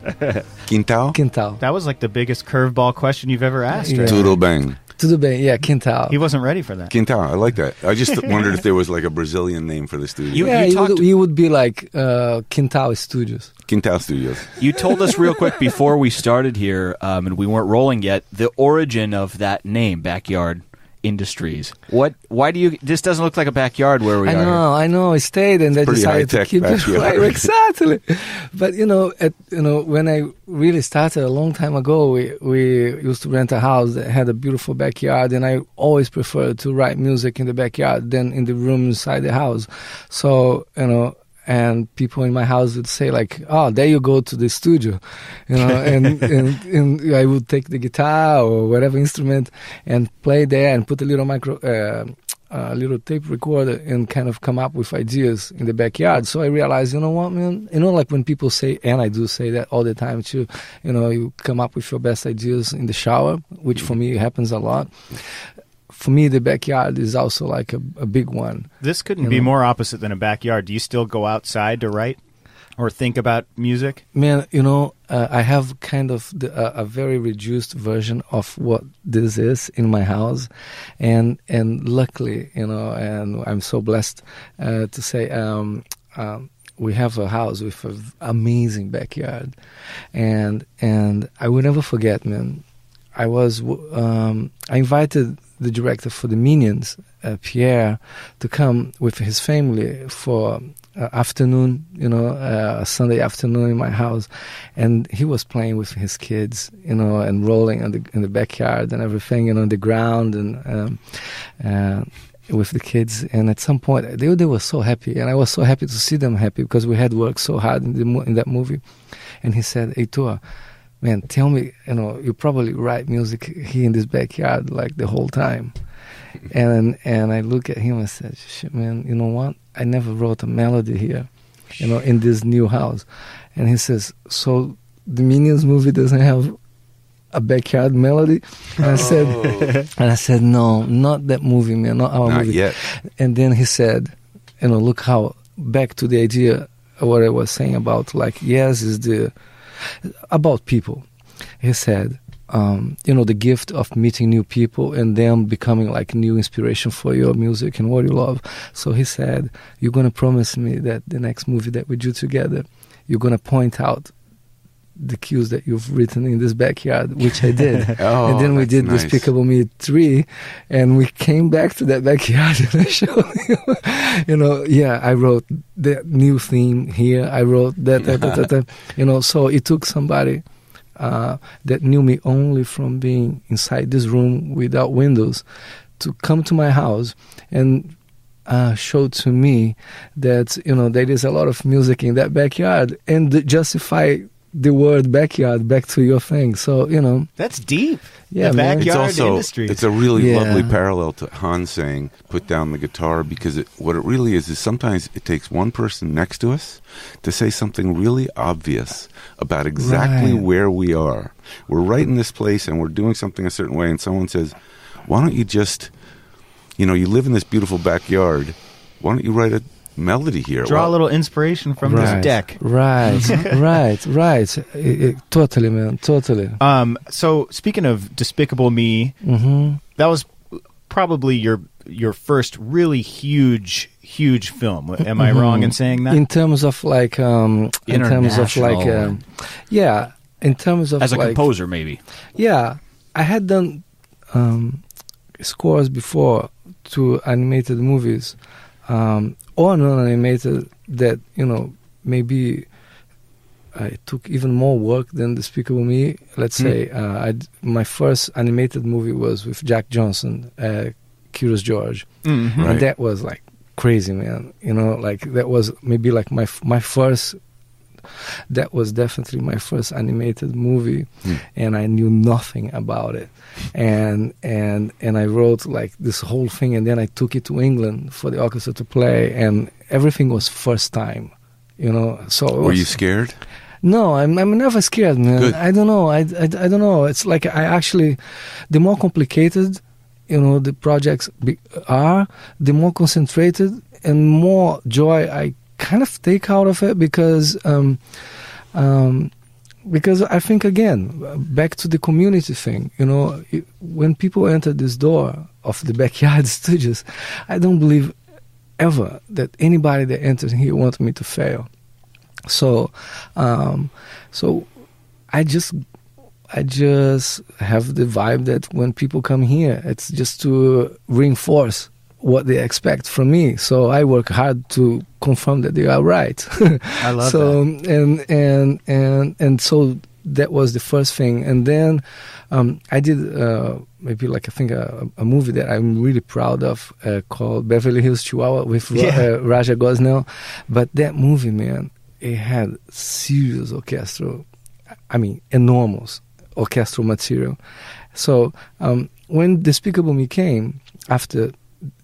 Quintal? Quintal. That was like the biggest curveball question you've ever asked. Right? Tudo bem. Tudo bem, yeah, Quintal. He wasn't ready for that. Quintal, I like that. I just wondered if there was like a Brazilian name for the studio. You would be like Quintal Studios. Quintal Studios. You told us real quick before we started here, and we weren't rolling yet, the origin of that name, Backyard Industries. Why do you? This doesn't look like a backyard where we are. I know. I stayed and I decided to keep it right. Exactly. But when I really started a long time ago, we used to rent a house that had a beautiful backyard, and I always preferred to write music in the backyard than in the room inside the house. So and people in my house would say like, "Oh, there you go to the studio," and I would take the guitar or whatever instrument and play there and put a little little tape recorder and kind of come up with ideas in the backyard. So I realized, you know what, man? Like when people say, and I do say that all the time too, you come up with your best ideas in the shower, which for me happens a lot. For me, the backyard is also like a big one. This couldn't be more opposite than a backyard. Do you still go outside to write or think about music? Man, I have kind of a very reduced version of what this is in my house. And luckily, and I'm so blessed to say we have a house with an amazing backyard. And I will never forget, man. I invited the director for the Minions, Pierre, to come with his family for afternoon, a Sunday afternoon in my house, and he was playing with his kids, and rolling in the backyard and everything, on the ground and with the kids. And at some point, they were so happy, and I was so happy to see them happy because we had worked so hard in that movie. And he said, "Heitor, man, tell me, you probably write music here in this backyard like the whole time." And I look at him and said, "Shit, man, you know what? I never wrote a melody here, in this new house." And he says, "So the Minions movie doesn't have a backyard melody?" And I said, "No, not that movie, man, not our movie." Yet. And then he said, look how back to the idea of what I was saying about, like, yes, is the about people. He said, the gift of meeting new people and them becoming like new inspiration for your music and what you love. So he said, you're going to promise me that the next movie that we do together, you're going to point out the cues that you've written in this backyard, which I did. And then we did nice. Despicable Me 3, and we came back to that backyard and I showed him, I wrote that new theme here, I wrote that. So it took somebody that knew me only from being inside this room without windows to come to my house and showed to me that, there is a lot of music in that backyard, and justify the word backyard back to your thing. So, That's deep. Yeah, the man. backyard It's also, industry. it's a really lovely parallel to Hans saying, put down the guitar, because what it really is sometimes it takes one person next to us to say something really obvious about exactly where we are. We're right in this place and we're doing something a certain way, and someone says, why don't you just, you live in this beautiful backyard, why don't you write a melody here? Draw a little inspiration from this deck. Right. Totally, man. Totally. So speaking of Despicable Me, that was probably your first really huge film. Am I wrong in saying that? In terms of like, in terms of as a like, composer, maybe. Yeah, I had done scores before to animated movies. Or non-animated that, maybe it took even more work than Despicable Me. Let's say my first animated movie was with Jack Johnson, Curious George. Mm-hmm. And that was like crazy, man. That was maybe like my first... That was definitely my first animated movie, and I knew nothing about it. And I wrote like this whole thing, and then I took it to England for the orchestra to play, and everything was first time, So were you scared? No, I'm never scared, man. Good. I don't know. I don't know. It's like I actually, the more complicated, the projects are, the more concentrated and more joy I kind of take out of it, because I think, again, back to the community thing, when people enter this door of the backyard studios, I don't believe ever that anybody that enters here wants me to fail. So I just have the vibe that when people come here, it's just to reinforce what they expect from me. So I work hard to confirm that they are right. I love that. And so that was the first thing. And then I did maybe like I think a movie that I'm really proud of called Beverly Hills Chihuahua with Raja Gosnell. But that movie, man, it had serious enormous orchestral material. So when Despicable Me came, after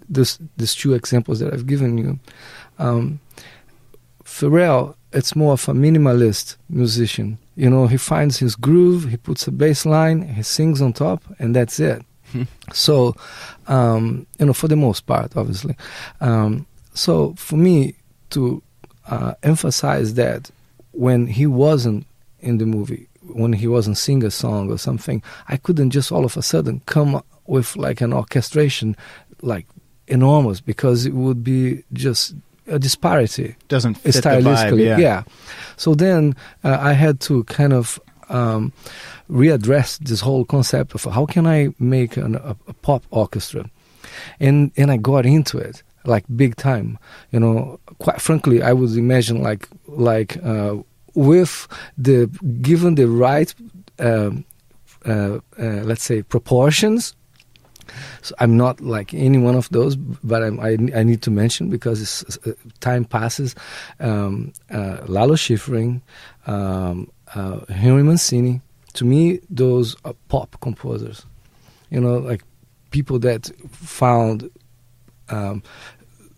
these two examples that I've given you, Pharrell, it's more of a minimalist musician. He finds his groove, he puts a bass line, he sings on top, and that's it. So, for the most part, obviously. So for me to emphasize that when he wasn't in the movie, when he wasn't sing a song or something, I couldn't just all of a sudden come with like an orchestration like enormous, because it would be just a disparity. Doesn't fit the vibe, yeah. So then I had to kind of readdress this whole concept of how can I make a pop orchestra, and I got into it like big time. Quite frankly, I would imagine like with given the right let's say proportions. So I'm not like any one of those, but I need to mention, because time passes. Lalo Schifrin, Henry Mancini, to me, those are pop composers. Like people that found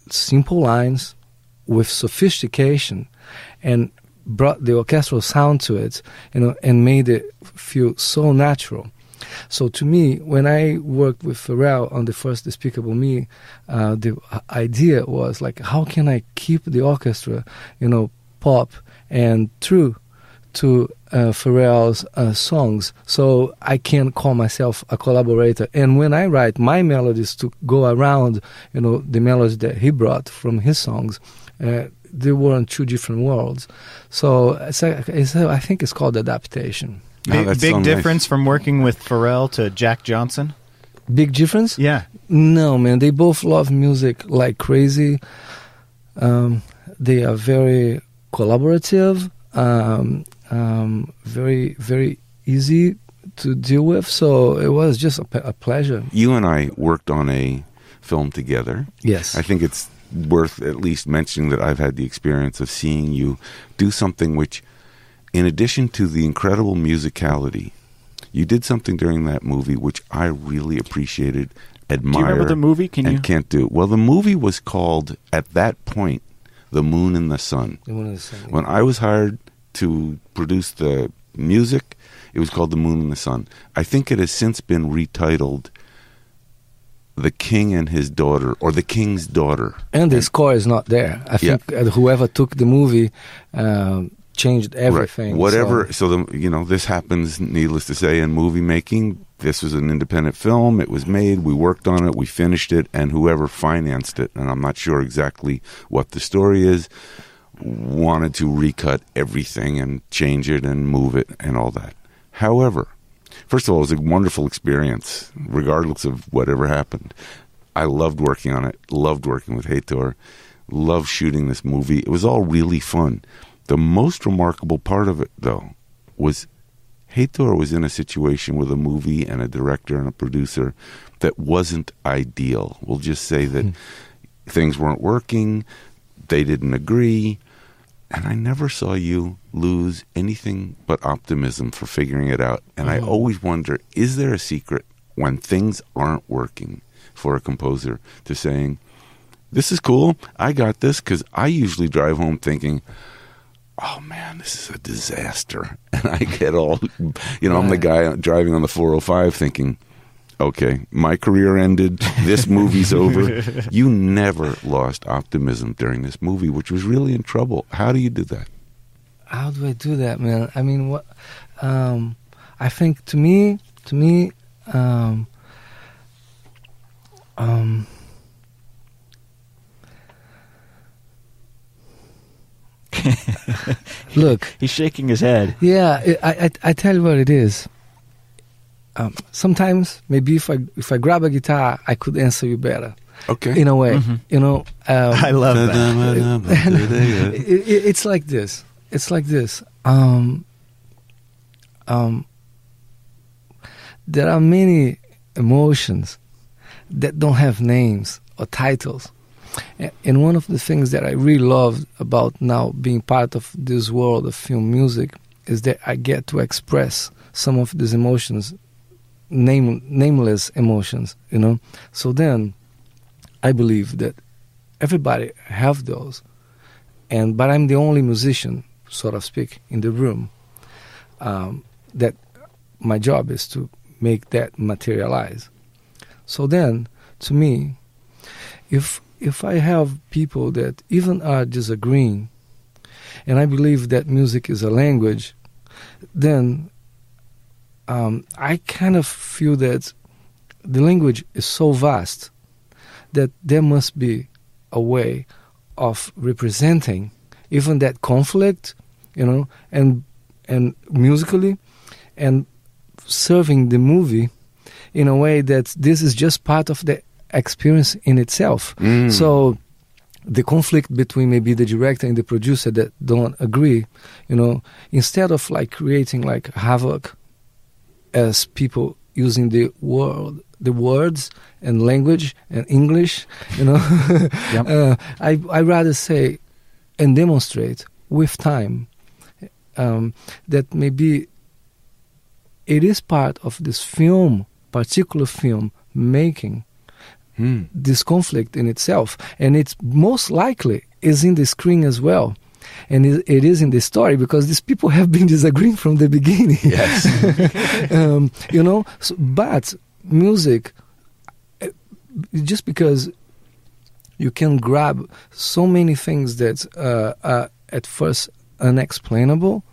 simple lines with sophistication and brought the orchestral sound to it, and made it feel so natural. So to me, when I worked with Pharrell on the first Despicable Me, the idea was like, how can I keep the orchestra, pop and true to Pharrell's songs, so I can call myself a collaborator. And when I write my melodies to go around, the melodies that he brought from his songs, they were on two different worlds. So I think it's called adaptation. Big so difference from working with Pharrell to Jack Johnson? Big difference? Yeah. No, man. They both love music like crazy. They are very collaborative, very, very easy to deal with. So it was just a pleasure. You and I worked on a film together. Yes. I think it's worth at least mentioning that I've had the experience of seeing you do something which, in addition to the incredible musicality, you did something during that movie which I really appreciated, admire. Do you remember the movie? Can't do. Well, the movie was called, at that point, The Moon and the Sun. The Moon and the Sun. When I was hired to produce the music, it was called The Moon and the Sun. I think it has since been retitled The King and His Daughter, or The King's Daughter. And the score is not there. I think whoever took the movie changed everything. Right. Whatever. So this happens, needless to say, in movie making. This was an independent film. It was made. We worked on it. We finished it. And whoever financed it, and I'm not sure exactly what the story is, wanted to recut everything and change it and move it and all that. However, first of all, it was a wonderful experience, regardless of whatever happened. I loved working on it, loved working with Heitor, loved shooting this movie. It was all really fun. The most remarkable part of it, though, was Heitor was in a situation with a movie and a director and a producer that wasn't ideal. We'll just say that things weren't working, they didn't agree, and I never saw you lose anything but optimism for figuring it out. And I always wonder, is there a secret when things aren't working for a composer to saying, this is cool, I got this? Because I usually drive home thinking, oh man, this is a disaster. And I get all, I'm the guy driving on the 405 thinking, okay, my career ended, this movie's over. You never lost optimism during this movie, which was really in trouble. How do you do that? How do I do that, man? I mean, what? I think to me, look, he's shaking his head. Yeah, I tell you what it is. Sometimes maybe if I grab a guitar, I could answer you better. Okay. In a way, I love that. It's like this. It's like this. There are many emotions that don't have names or titles. And one of the things that I really love about now being part of this world of film music is that I get to express some of these emotions, nameless emotions, So then I believe that everybody have those, but I'm the only musician, so to speak, in the room, that my job is to make that materialize. So then, to me, if I have people that even are disagreeing, and I believe that music is a language, then I kind of feel that the language is so vast that there must be a way of representing even that conflict, and musically, and serving the movie in a way that this is just part of the experience in itself. So the conflict between maybe the director and the producer that don't agree, instead of creating havoc as people using the words and language and English, I rather say and demonstrate with time that maybe it is part of this particular film making, this conflict in itself, and it's most likely is in the screen as well, and it is in the story because these people have been disagreeing from the beginning. Yes. But music, just because you can grab so many things that are at first unexplainable,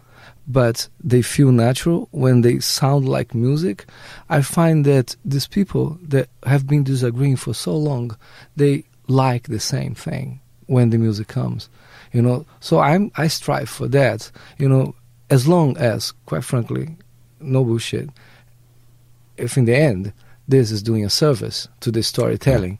but they feel natural when they sound like music. I find that these people that have been disagreeing for so long, they like the same thing when the music comes, you know. So I strive for that, you know, as long as, quite frankly, no bullshit, if in the end this is doing a service to the storytelling,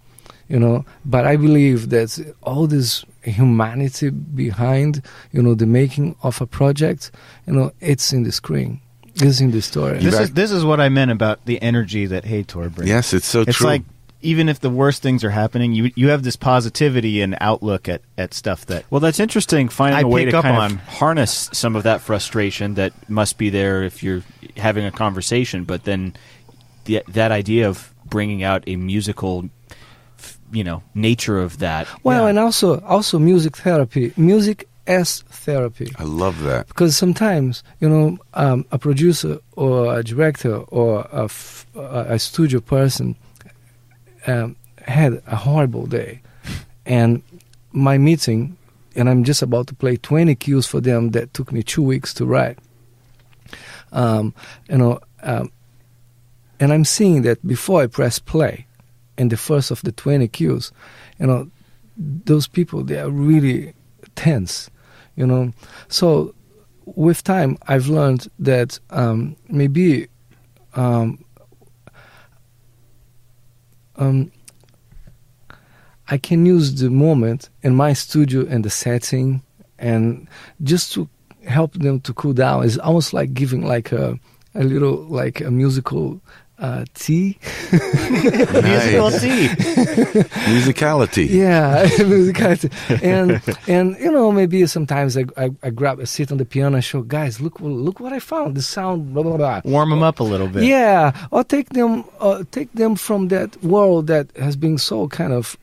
you know. But I believe that all this humanity behind, you know, the making of a project, you know, it's in the screen, it's in the story. This is what I meant about the energy that Heitor brings. Yes, it's so true. It's like, even if the worst things are happening, you have this positivity and outlook at stuff that... Well, that's interesting, finding a way to pick up kind on. of harness some of that frustration that must be there if you're having a conversation, but then that idea of bringing out a musical, you know, nature of that. Well, and also music therapy, music as therapy. I love that. Because sometimes, you know, a producer or a director or a studio person had a horrible day, and my meeting, and I'm just about to play 20 cues for them that took me 2 weeks to write. And I'm seeing that before I press play, in the first of the 20 cues, you know, those people, they are really tense, you know. So with time, I've learned that maybe I can use the moment in my studio and the setting, and just to help them to cool down. It's almost like giving like a little, like a musical tea. Musical tea. Musicality. Yeah, musicality. And you know, maybe sometimes I grab a seat on the piano and show guys, look what I found. The sound, blah blah blah. Warm them up a little bit. Yeah, or take them from that world that has been so kind of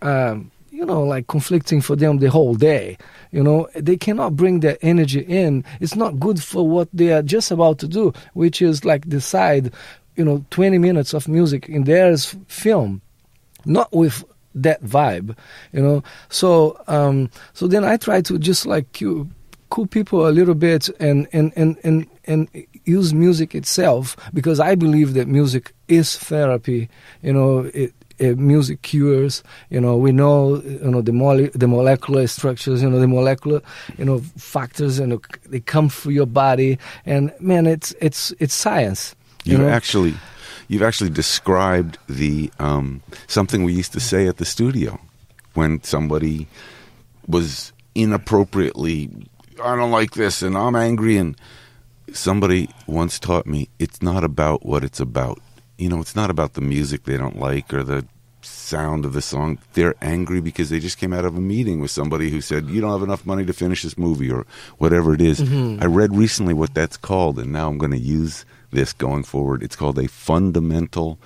you know, like conflicting for them the whole day. You know, they cannot bring that energy in. It's not good for what they are just about to do, which is like decide, you know, 20 minutes of music in their film, not with that vibe, you know. So so then I try to just like cool people a little bit and use music itself, because I believe that music is therapy. You know, music cures. You know, we know, you know, the molecular structures, you know, the molecular, you know, factors, you know, they come through your body, and man, it's science. You've actually described the something we used to say at the studio when somebody was inappropriately, I don't like this and I'm angry, and somebody once taught me it's not about what it's about. You know, it's not about the music they don't like or the sound of the song. They're angry because they just came out of a meeting with somebody who said, you don't have enough money to finish this movie, or whatever it is. Mm-hmm. I read recently what that's called, and now I'm going to use this going forward. It's called a fundamental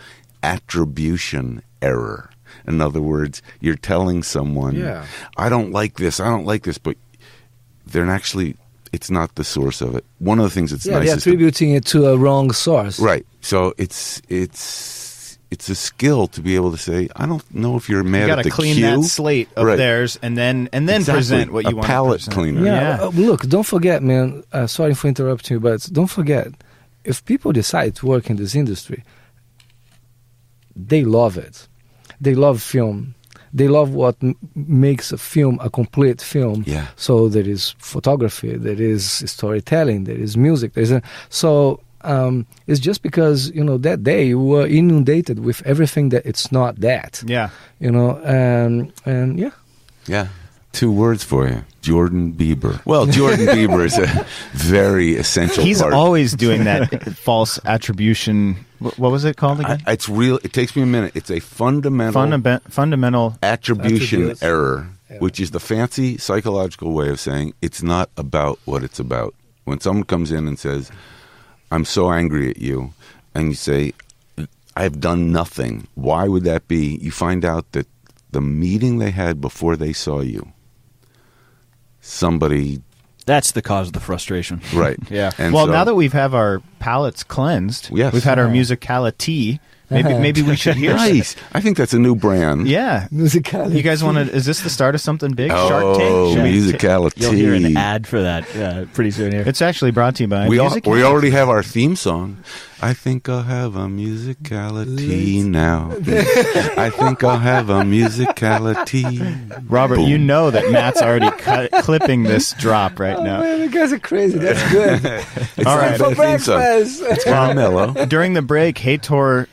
attribution error. In other words, you're telling someone, I don't like this, but they're actually, it's not the source of it. One of the things that's nice they're attributing it to a wrong source. Right. So it's a skill to be able to say, I don't know if you're mad at the cue. You got to clean that slate of theirs and then exactly. present what you want to present. A palette cleaner. Yeah. Look, don't forget, man, sorry for interrupting you, but don't forget, if people decide to work in this industry, they love it. They love film. They love what makes a film a complete film. Yeah. So there is photography, there is storytelling, there is music. It's just because, you know, that day you were inundated with everything that it's not that. Yeah. You know, and yeah. Yeah. 2 words for you. Jordan Bieber. Well, Jordan Bieber is a very essential part. He's always doing that false attribution. What was it called again? It's real. It takes me a minute. It's a fundamental attribution error, which is the fancy psychological way of saying it's not about what it's about. When someone comes in and says, I'm so angry at you, and you say, I've done nothing. Why would that be? You find out that the meeting they had before they saw you, somebody... That's the cause of the frustration. Right. Yeah. And well, now that we've had our palates cleansed, we've had our musicality Maybe we should hear. Nice. I think that's a new brand. Yeah. Musicality. You guys want to? Is this the start of something big? Shark Oh, Tank. musicality. You'll hear an ad for that pretty soon here. It's actually brought to you by We Musicality. already have our theme song. I think I'll have a musicality now. I think I'll have a musicality. Robert, Boom. you know that Matt's already clipping this drop right Oh, now. man, you guys are crazy. That's good. All right. For theme song. breakfast. It's kind of mellow. During the break, Heitor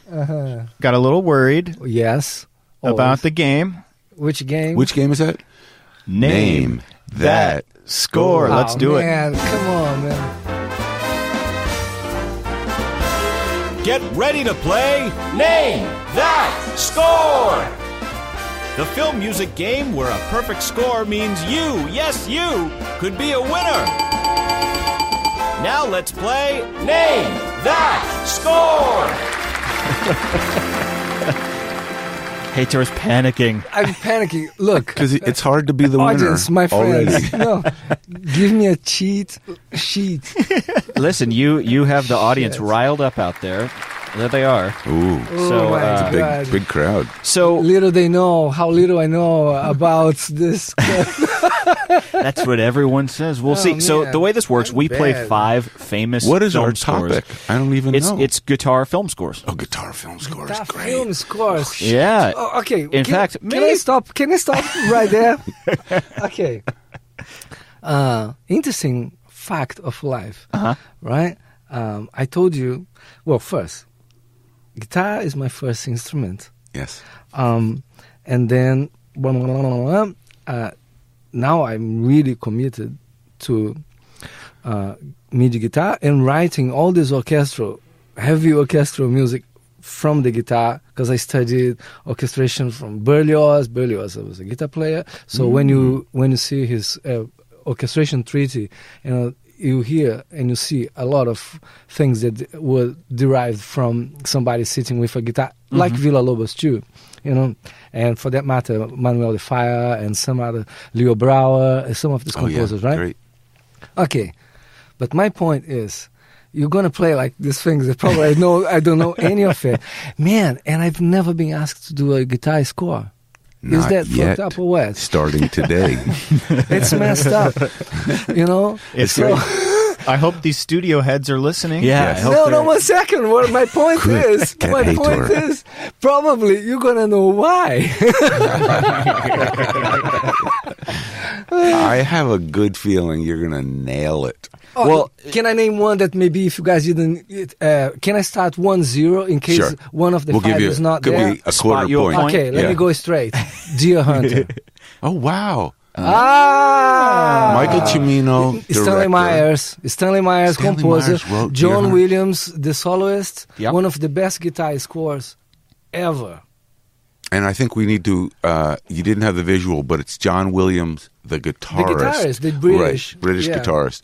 got a little worried Yes. about the game. Which game? Which game is that? Name that score. Oh, Let's do it. man. Come on, man. Get ready to play Name That Score! The film music game where a perfect score means you, yes you, could be a winner. Now let's play Name That Score! Heitor's panicking. I'm panicking. Look. Because it's hard to be the winner. Audience, my friends. already. No. Give me a cheat sheet. Listen, you have the audience riled up out there. There they are. Ooh, So, Oh, my God. big crowd. So Little they know how little I know about this. that's what everyone says. We'll see. So man. the way this works, we play Bad. 5 famous What is film our scores. topic? I don't even know. It's guitar film scores. Oh, guitar film score is That great. film scores. Yeah. Oh, okay. In fact, can I stop? Can I stop right there? Okay. Interesting fact of life. Right? I told you. Well, first, guitar is my first instrument. Yes. And then now I'm really committed to MIDI guitar and writing all this heavy orchestral music from the guitar, because I studied orchestration from Berlioz. Berlioz was a guitar player. So when you see his orchestration treaty, you hear and you see a lot of things that were derived from somebody sitting with a guitar, like Villa-Lobos too, and for that matter, Manuel de Falla and some other, Leo Brouwer, some of these composers, right? Great. Okay, but my point is, you're gonna play like these things that probably I don't know any of it, man. And I've never been asked to do a guitar score. Is Not that yet. fucked up or what? Starting today. It's messed up, It's So- I hope these studio heads are listening. Yeah. Yes. I hope No, they're- 1 second. What my point Good. is, Get my Heitor. point is, probably you're gonna know why. I have a good feeling you're going to nail it. Oh, Well, can I name one that maybe if you guys didn't? Can I start 1-0 in case Sure. one of the We'll five give you is not could there? be a Spot quarter you a point. point. Okay, let Yeah. me go straight. Deer Hunter. Oh, wow. Michael Michael Cimino, Stanley director. Stanley Myers, Stanley composer. Myers wrote John Deer Hunter. Williams, the soloist. Yep. One of the best guitar scores ever. And I think we need to, you didn't have the visual, but it's John Williams, the guitarist. guitarist, the British. Right, British Yeah. guitarist.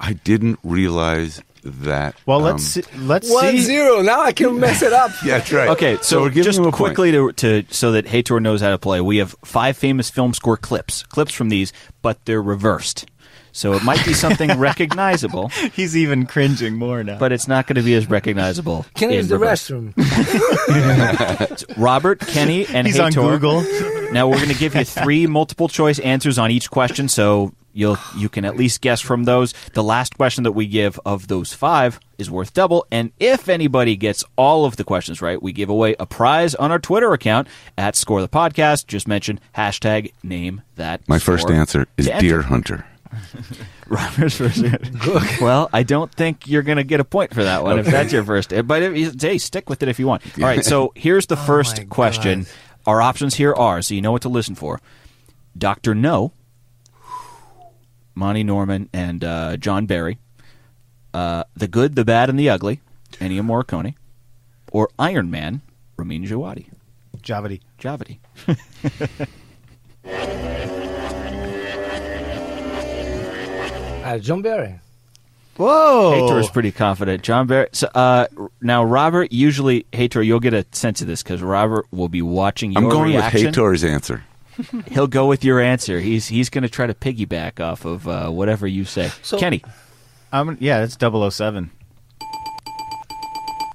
I didn't realize that. Well, let's see. 1-0. Now I can mess it up. Yeah, that's right. Okay, so we're giving just him a point. quickly to so that Heitor knows how to play, we have 5 famous film score clips from these, but they're reversed. So it might be something recognizable, He's even cringing more now. but it's not going to be as recognizable. Can I in use the reverse. restroom? Robert, Kenny, and He's Heitor. on Google. Now we're going to give you 3 multiple choice answers on each question, so you can at least guess from those. The last question that we give of those 5 is worth double, and if anybody gets all of the questions right, we give away a prize on our Twitter account at Score the Podcast. Just mention hashtag name that. My first score answer is to enter. Deer Hunter. Robert's first. Well, I don't think you're going to get a point for that one if that's your first. But hey, stick with it if you want. All right, so here's the my first question. God. Our options here are, so you know what to listen for: Dr. No, Monty Norman and John Barry, The Good, the Bad, and the Ugly, Ennio Morricone, or Iron Man, Ramin Djawadi. Javadi. John Barry. Whoa. Heitor is pretty confident. John Barry. So, now, Robert, usually, Heitor, you'll get a sense of this because Robert will be watching your I'm going reaction. with Heitor's answer. He'll go with your answer. He's going to try to piggyback off of whatever you say. So- Kenny. Yeah, it's 007.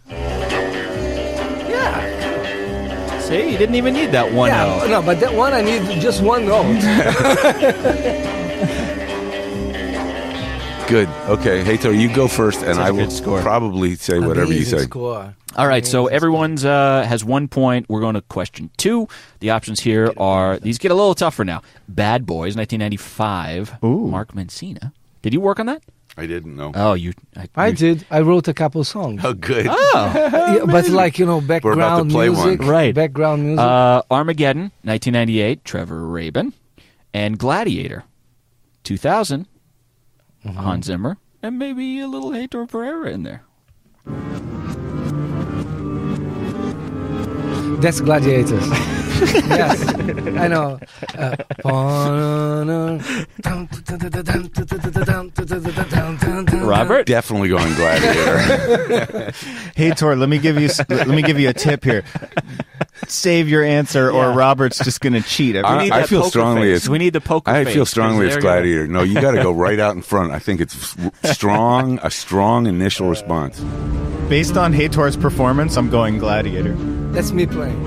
Yeah. See, you didn't even need that one note. No, but that one I need just one note. Good. Okay, Heitor, you go first, and I will probably say whatever you say. Score. All right, so everyone's has 1 point. We're going to question 2. The options here are, these get a little tougher now. Bad Boys, 1995. Ooh. Mark Mencina. Did you work on that? I didn't know. Oh, I did. I wrote a couple songs. Oh, good. Yeah, but like, background music. One. Right. Background music. Armageddon, 1998. Trevor Rabin. And Gladiator, 2000. Hans Zimmer. And maybe a little Heitor Pereira in there. That's Gladiators. Yes, I know. Robert? Definitely going Gladiator. Heitor, let me give you a tip here. Save your answer, or Robert's just going to cheat. I feel strongly it's. We need the poker face. I feel strongly it's Gladiator. No, you got to go right out in front. I think it's a strong initial response. Based on Heitor's performance, I'm going Gladiator. That's me playing.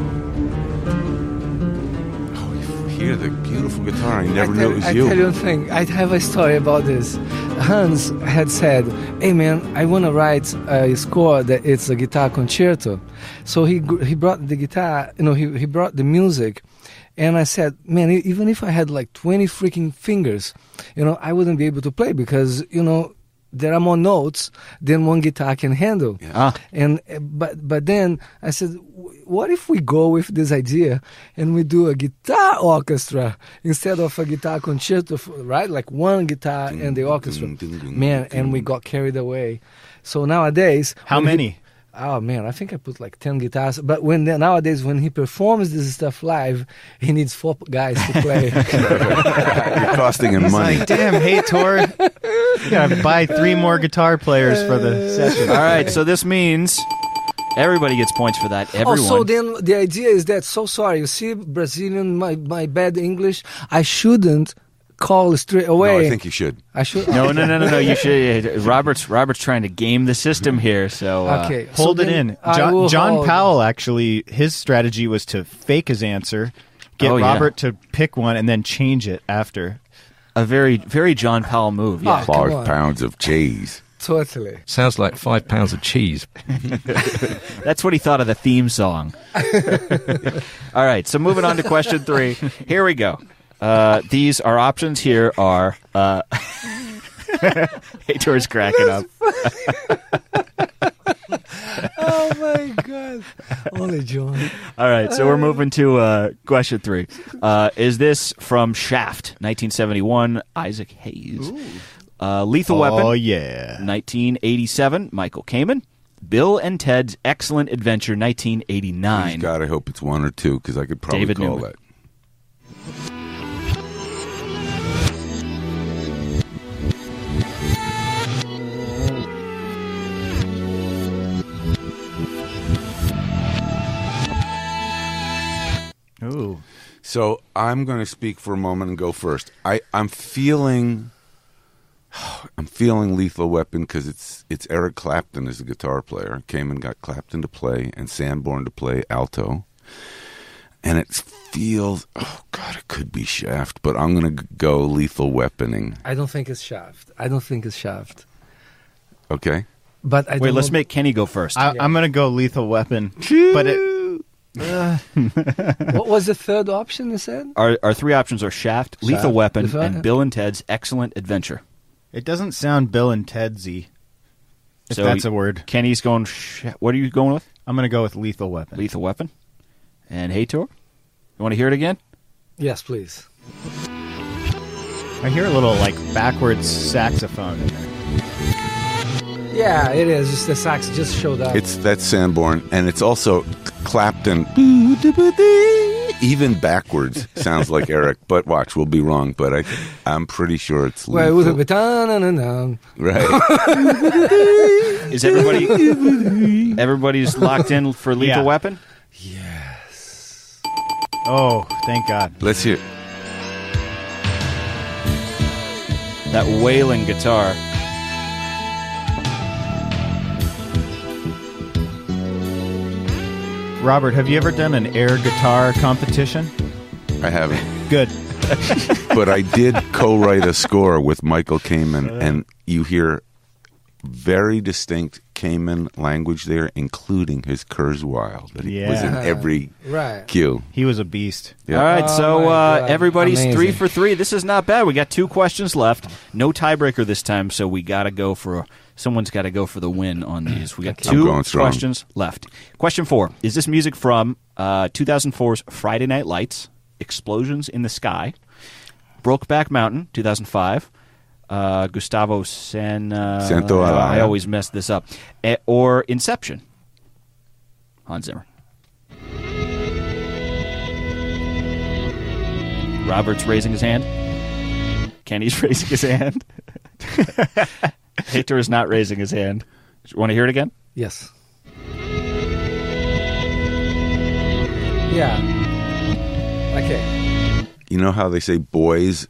Oh, you hear the beautiful guitar. I never knew it was you. I tell you a thing. I have a story about this. Hans had said, "Hey man, I want to write a score that it's a guitar concerto." So he brought the guitar. He brought the music, and I said, "Man, even if I had like 20 freaking fingers, I wouldn't be able to play because there are more notes than one guitar can handle." Yeah. But then I said, what if we go with this idea and we do a guitar orchestra instead of a guitar concerto, right? Like one guitar and the orchestra. Man, and we got carried away. So nowadays... How many? Oh man, I think I put like 10 guitars. But nowadays, when he performs this stuff live, he needs 4 guys to play. You're costing him money. Like, damn, Heitor, you gotta buy 3 more guitar players for the session. All right, so this means everybody gets points for that. Everyone. So then the idea is that, so sorry, you see, Brazilian, my bad English, I shouldn't call straight away. No, I think you should. I should. No. You should. Robert's trying to game the system here. So okay, hold it in. John Powell actually, his strategy was to fake his answer, get Robert to pick one, and then change it after. A very, very John Powell move. Yeah. 5 pounds of cheese. Totally. Sounds like 5 pounds of cheese. That's what he thought of the theme song. All right, so moving on to question 3. Here we go. These are options here are Heitor's cracking up. Oh my God. Only John. All right, so we're moving to question 3. Is this from Shaft, 1971, Isaac Hayes? Lethal Weapon. Oh, yeah. 1987, Michael Kamen. Bill and Ted's Excellent Adventure, 1989. God, I hope it's 1 or 2, because I could probably David call Newman. that. Ooh. So I'm going to speak for a moment and go first. I'm feeling Lethal Weapon because it's Eric Clapton as a guitar player. Kamen got Clapton to play and Sanborn to play alto. And it feels, oh God, it could be Shaft, but I'm going to go Lethal Weaponing. I don't think it's Shaft. Okay. But Wait, let's make Kenny go first. I'm going to go Lethal Weapon. But what was the third option you said? Our 3 options are Shaft, Lethal Weapon, and Bill and Ted's Excellent Adventure. it doesn't sound Bill and Ted-y, if that's a word. Kenny's going, what are you going with? I'm going to go with Lethal Weapon. Lethal Weapon. And Heitor? You want to hear it again? Yes, please. I hear a little, backwards saxophone in there. Yeah, it is. Just the sax just showed up. That's Sanborn, and it's also Clapton. Even backwards sounds like Eric, but watch, we'll be wrong. But I'm pretty sure it's well, Lethal. Right. Is everybody's locked in for Lethal Weapon? Yes. Oh, thank God. Let's hear. That wailing guitar. Robert, have you ever done an air guitar competition? I haven't. Good. But I did co-write a score with Michael Kamen, and you hear very distinct Kamen language there, including his Kurzweil. That he was in every cue. He was a beast. Yeah. All right, so everybody's Amazing. 3 for 3. This is not bad. We got 2 questions left. No tiebreaker this time, so we got to go for someone's got to go for the win on these. We got I'm 2 going strong. questions left. Question 4: is this music from 2004's Friday Night Lights, Explosions in the Sky, Brokeback Mountain, 2005? Gustavo Santaolalla. I always mess this up. Or Inception, Hans Zimmer. Robert's raising his hand. Kenny's raising his hand. Heitor is not raising his hand. Want to hear it again? Yes. Yeah. Okay. You know how they say boys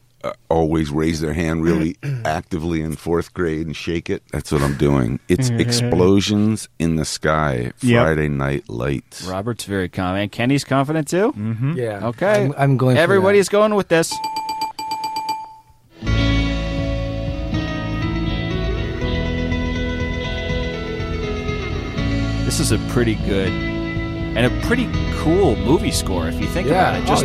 always raise their hand really actively in 4th grade and shake it? That's what I'm doing. It's Explosions in the Sky, Friday Night Lights. Robert's very confident. Kenny's confident too? Mm-hmm. Yeah. Okay. I'm going Everybody's going with this. This is a pretty good and a pretty cool movie score if you think about it. Just,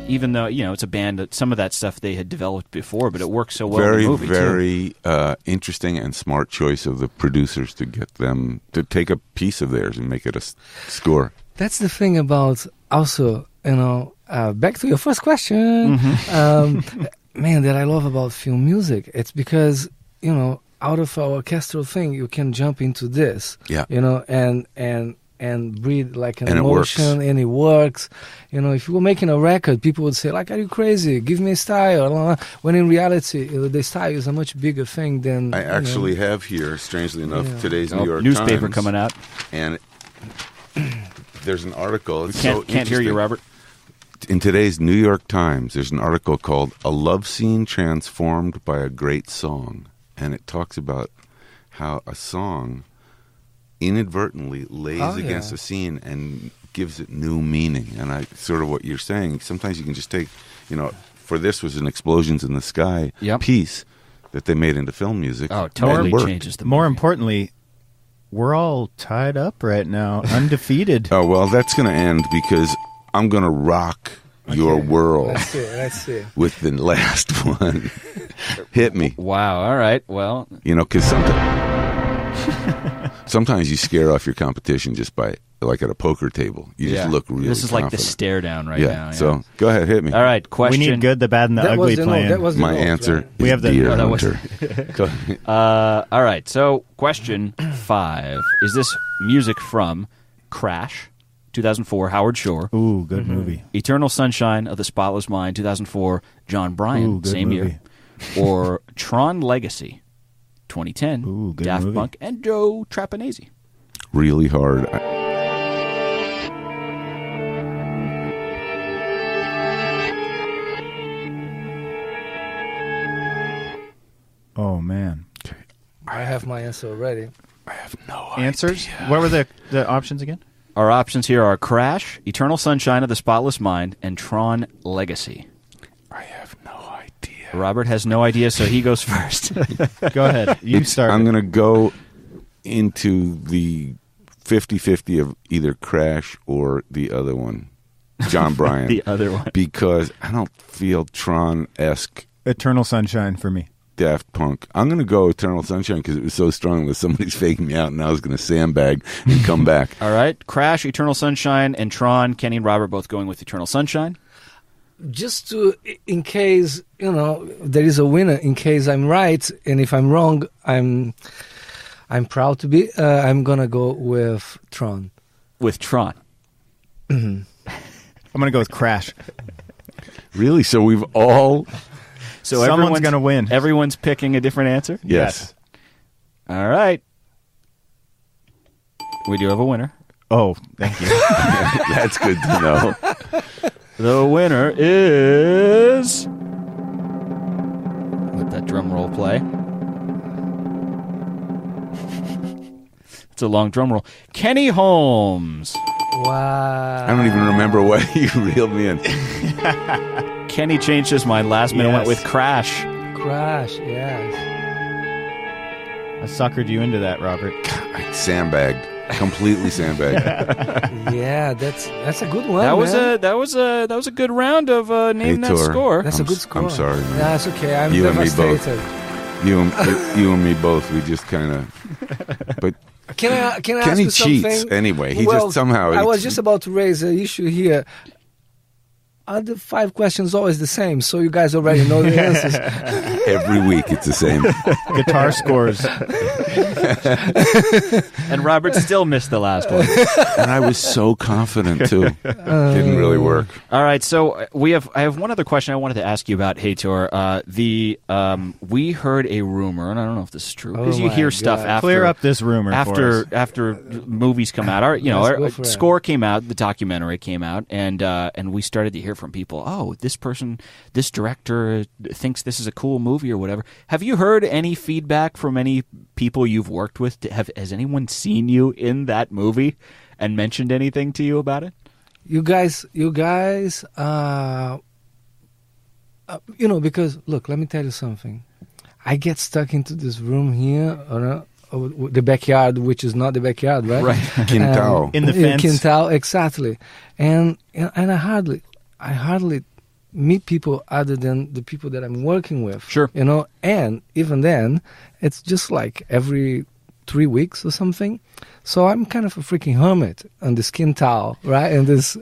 even though, it's a band that some of that stuff they had developed before, but it works so well in the movie, very interesting and smart choice of the producers to get them to take a piece of theirs and make it a score. That's the thing about also, back to your first question, man, that I love about film music. It's because, out of our orchestral thing, you can jump into this, and breathe like an emotion, and it works. If you were making a record, people would say, like, are you crazy? Give me a style. When in reality, the style is a much bigger thing than... I actually have here, strangely enough, today's New York newspaper Times, coming out. And there's an article. It's Can't hear you, Robert. In today's New York Times, there's an article called "A Love Scene Transformed by a Great Song." And it talks about how a song inadvertently lays against a scene and gives it new meaning. And I sort of what you're saying, sometimes you can just take, for this was an Explosions in the Sky piece that they made into film music. Oh, totally changes the movie. More importantly, we're all tied up right now, undefeated. Oh, well, that's going to end because I'm going to rock your world. Let's see. With the last one. Hit me. Wow, all right, well. Because sometimes you scare off your competition just by, like at a poker table. You just look really This is confident. like the stare down right now. So go ahead, hit me. All right, question. We need good, the bad, and the ugly plan. That was the My note, answer right? is We have the- Deer oh, that Hunter. Go ahead. All right, so question 5. Is this music from Crash, 2004, Howard Shore? Ooh, good movie. Eternal Sunshine of the Spotless Mind, 2004, John Bryan, Ooh, good same movie. year. Or Tron Legacy, 2010, Ooh, good Daft movie. Punk, and Joe Trapanese. Really hard. Oh, man. I have my answer already. I have no Answers? idea. What were the options again? Our options here are Crash, Eternal Sunshine of the Spotless Mind, and Tron Legacy. I have no idea. Robert has no idea, so he goes first. Go ahead. You start. I'm going to go into the 50-50 of either Crash or the other one, John Bryan. The other one. Because I don't feel Tron-esque Eternal Sunshine for me. Daft Punk. I'm going to go Eternal Sunshine because it was so strong that somebody's faking me out and I was going to sandbag and come back. All right, Crash, Eternal Sunshine, and Tron. Kenny and Robert both going with Eternal Sunshine. Just to, in case, there is a winner, in case I'm right, and if I'm wrong, I'm proud to be. I'm going to go with Tron. With Tron. I'm going to go with Crash. Really? So we've all... So someone's going to win. Everyone's picking a different answer? Yes. All right. We do have a winner. Oh, thank you. That's good to know. The winner is... Let that drum roll play. It's a long drum roll. Kenny Holmes. Wow. I don't even remember what you reeled me in. Kenny changed his mind last minute, went with Crash. Crash, yes. I suckered you into that, Robert. Sandbagged. Completely sandbagged. Yeah, that's a good one. That was man. a good round of name that Heitor. score. That's a good score. I'm sorry, man. Yeah, it's okay. I'm You and me devastated. You and me both. We just kind of. But Can I ask Kenny you cheats something? anyway. He Well, just somehow. I was just about to raise an issue here. Are the 5 questions always the same? So you guys already know the answers. Every week it's the same. Guitar scores. And Robert still missed the last one. And I was so confident too. Didn't really work. All right, so I have one other question I wanted to ask you about, Heitor. We heard a rumor, and I don't know if this is true, because you my hear stuff God. after Clear up this rumor for us. after movies come out. Our go for it. score came out, the documentary came out, and we started to hear from people. Oh, this director thinks this is a cool movie or whatever. Have you heard any feedback from any people you've worked with? Has anyone seen you in that movie and mentioned anything to you about it? You guys, because look, let me tell you something. I get stuck into this room here, the backyard, which is not the backyard, right? Right. Quintal. In the fence. Quintal, exactly. And I hardly meet people other than the people that I'm working with. Sure. And even then, it's just like every 3 weeks or something. So I'm kind of a freaking hermit on this quintal, right? In this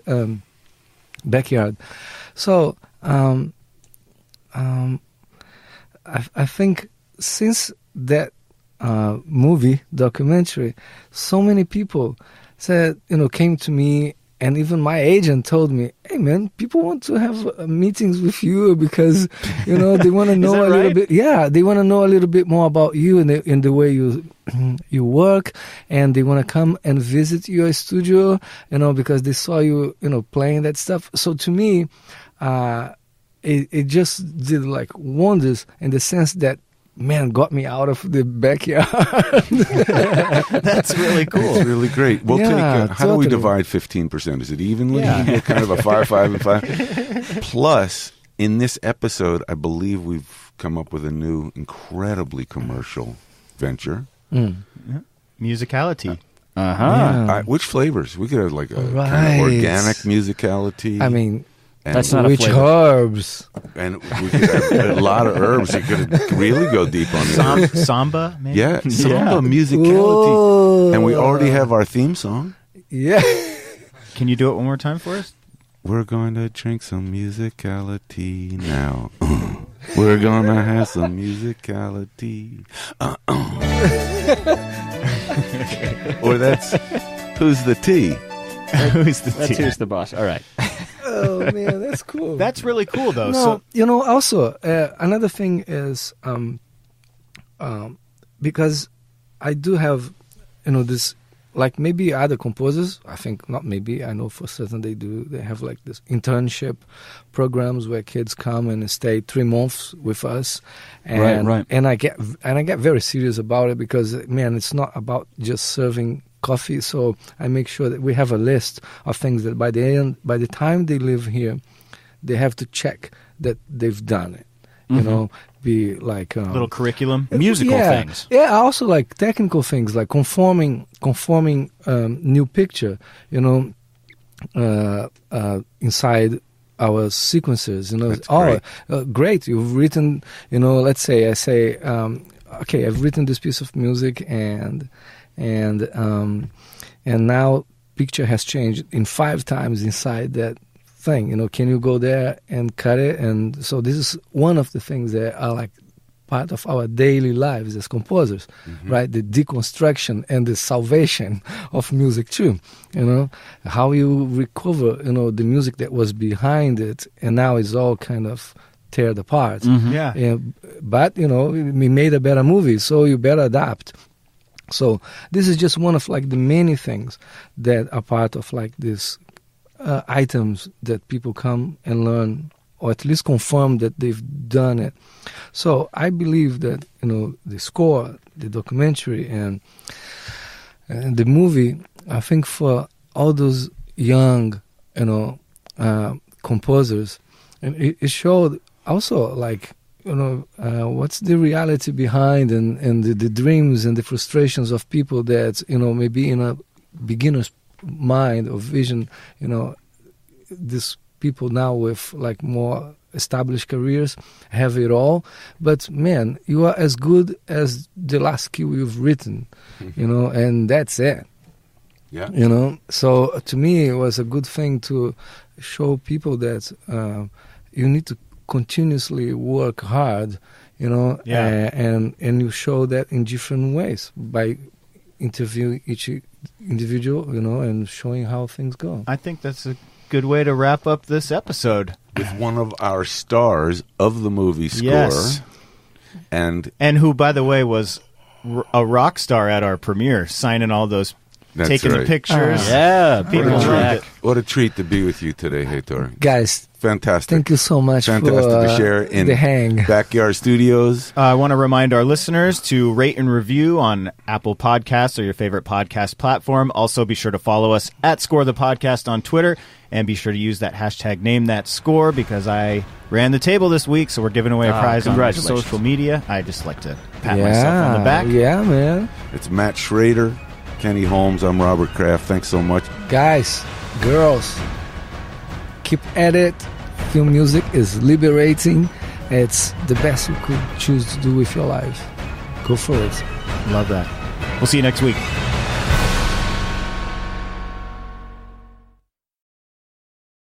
backyard. So I think since that movie documentary, so many people said, came to me, and even my agent told me, "Hey man, people want to have meetings with you because they want to know a little bit. Yeah, they want to know a little bit more about you and in the way you work, and they want to come and visit your studio, because they saw you, playing that stuff." So to me, it just did like wonders in the sense that, man, got me out of the backyard. That's really cool. It's really great. We'll Yeah, take. How do we totally. divide 15%? Is it evenly? Yeah. Kind of a 5, 5, and 5. Plus, in this episode, I believe we've come up with a new, incredibly commercial venture. Musicality. Yeah. Which flavors? We could have like a kind Right. of organic musicality. I mean, and, That's not a which flavor. herbs? and we could have a lot of herbs. You could really go deep on this. Samba, maybe? Yeah, samba musicality. Whoa. And we already have our theme song. Yeah. Can you do it one more time for us? We're going to drink some musicality now. We're going to have some musicality. Or that's Who's the T? Who's the That's Who's the Boss. All right. Oh man, that's cool. That's really cool, though. No, So also another thing is because I do have this, like maybe other composers, I think not maybe, I know for certain they do. They have like this internship programs where kids come and stay 3 months with us, and Right. and I get very serious about it because, man, it's not about just serving coffee. So I make sure that we have a list of things that by the time they live here, they have to check that they've done it. Be like little curriculum. Musical things. Yeah, also like technical things like conforming new picture, inside our sequences. That's Great, you've written. Let's say I say, okay, I've written this piece of music and now picture has changed in 5 times inside that thing. Can you go there and cut it? And so this is one of the things that are like part of our daily lives as composers, right? The deconstruction and the salvation of music too. How you recover, the music that was behind it, and now it's all kind of teared apart. Yeah. But we made a better movie, so you better adapt. So this is just one of like the many things that are part of like this items that people come and learn, or at least confirm that they've done it. So I believe that the score, the documentary, and And the movie, I think, for all those young, composers, and it showed also like, what's the reality behind and the dreams and the frustrations of people that, maybe in a beginner's mind or vision, these people now with like more established careers have it all, but man, you are as good as the last cue you've written, and that's it. Yeah. So to me, it was a good thing to show people that you need to continuously work hard, and you show that in different ways by interviewing each individual, and showing how things go. I think that's a good way to wrap up this episode. With one of our stars of the movie score. Yes. And who, by the way, was a rock star at our premiere, signing all those, taking the pictures. People loved it. What a treat to be with you today, Heitor. Guys, fantastic. Thank you so much Fantastic for to share in the hang. Backyard Studios. I want to remind our listeners to rate and review on Apple Podcasts or your favorite podcast platform. Also, be sure to follow us at Score the Podcast on Twitter, and be sure to use that hashtag #NameThatScore because I ran the table this week, so we're giving away a prize on social media. I just like to pat myself on the back. Yeah, man. It's Matt Schrader, Kenny Holmes. I'm Robert Kraft. Thanks so much. Guys, girls, keep at it. Film music is liberating. It's the best you could choose to do with your life. Go for it. Love that. We'll see you next week.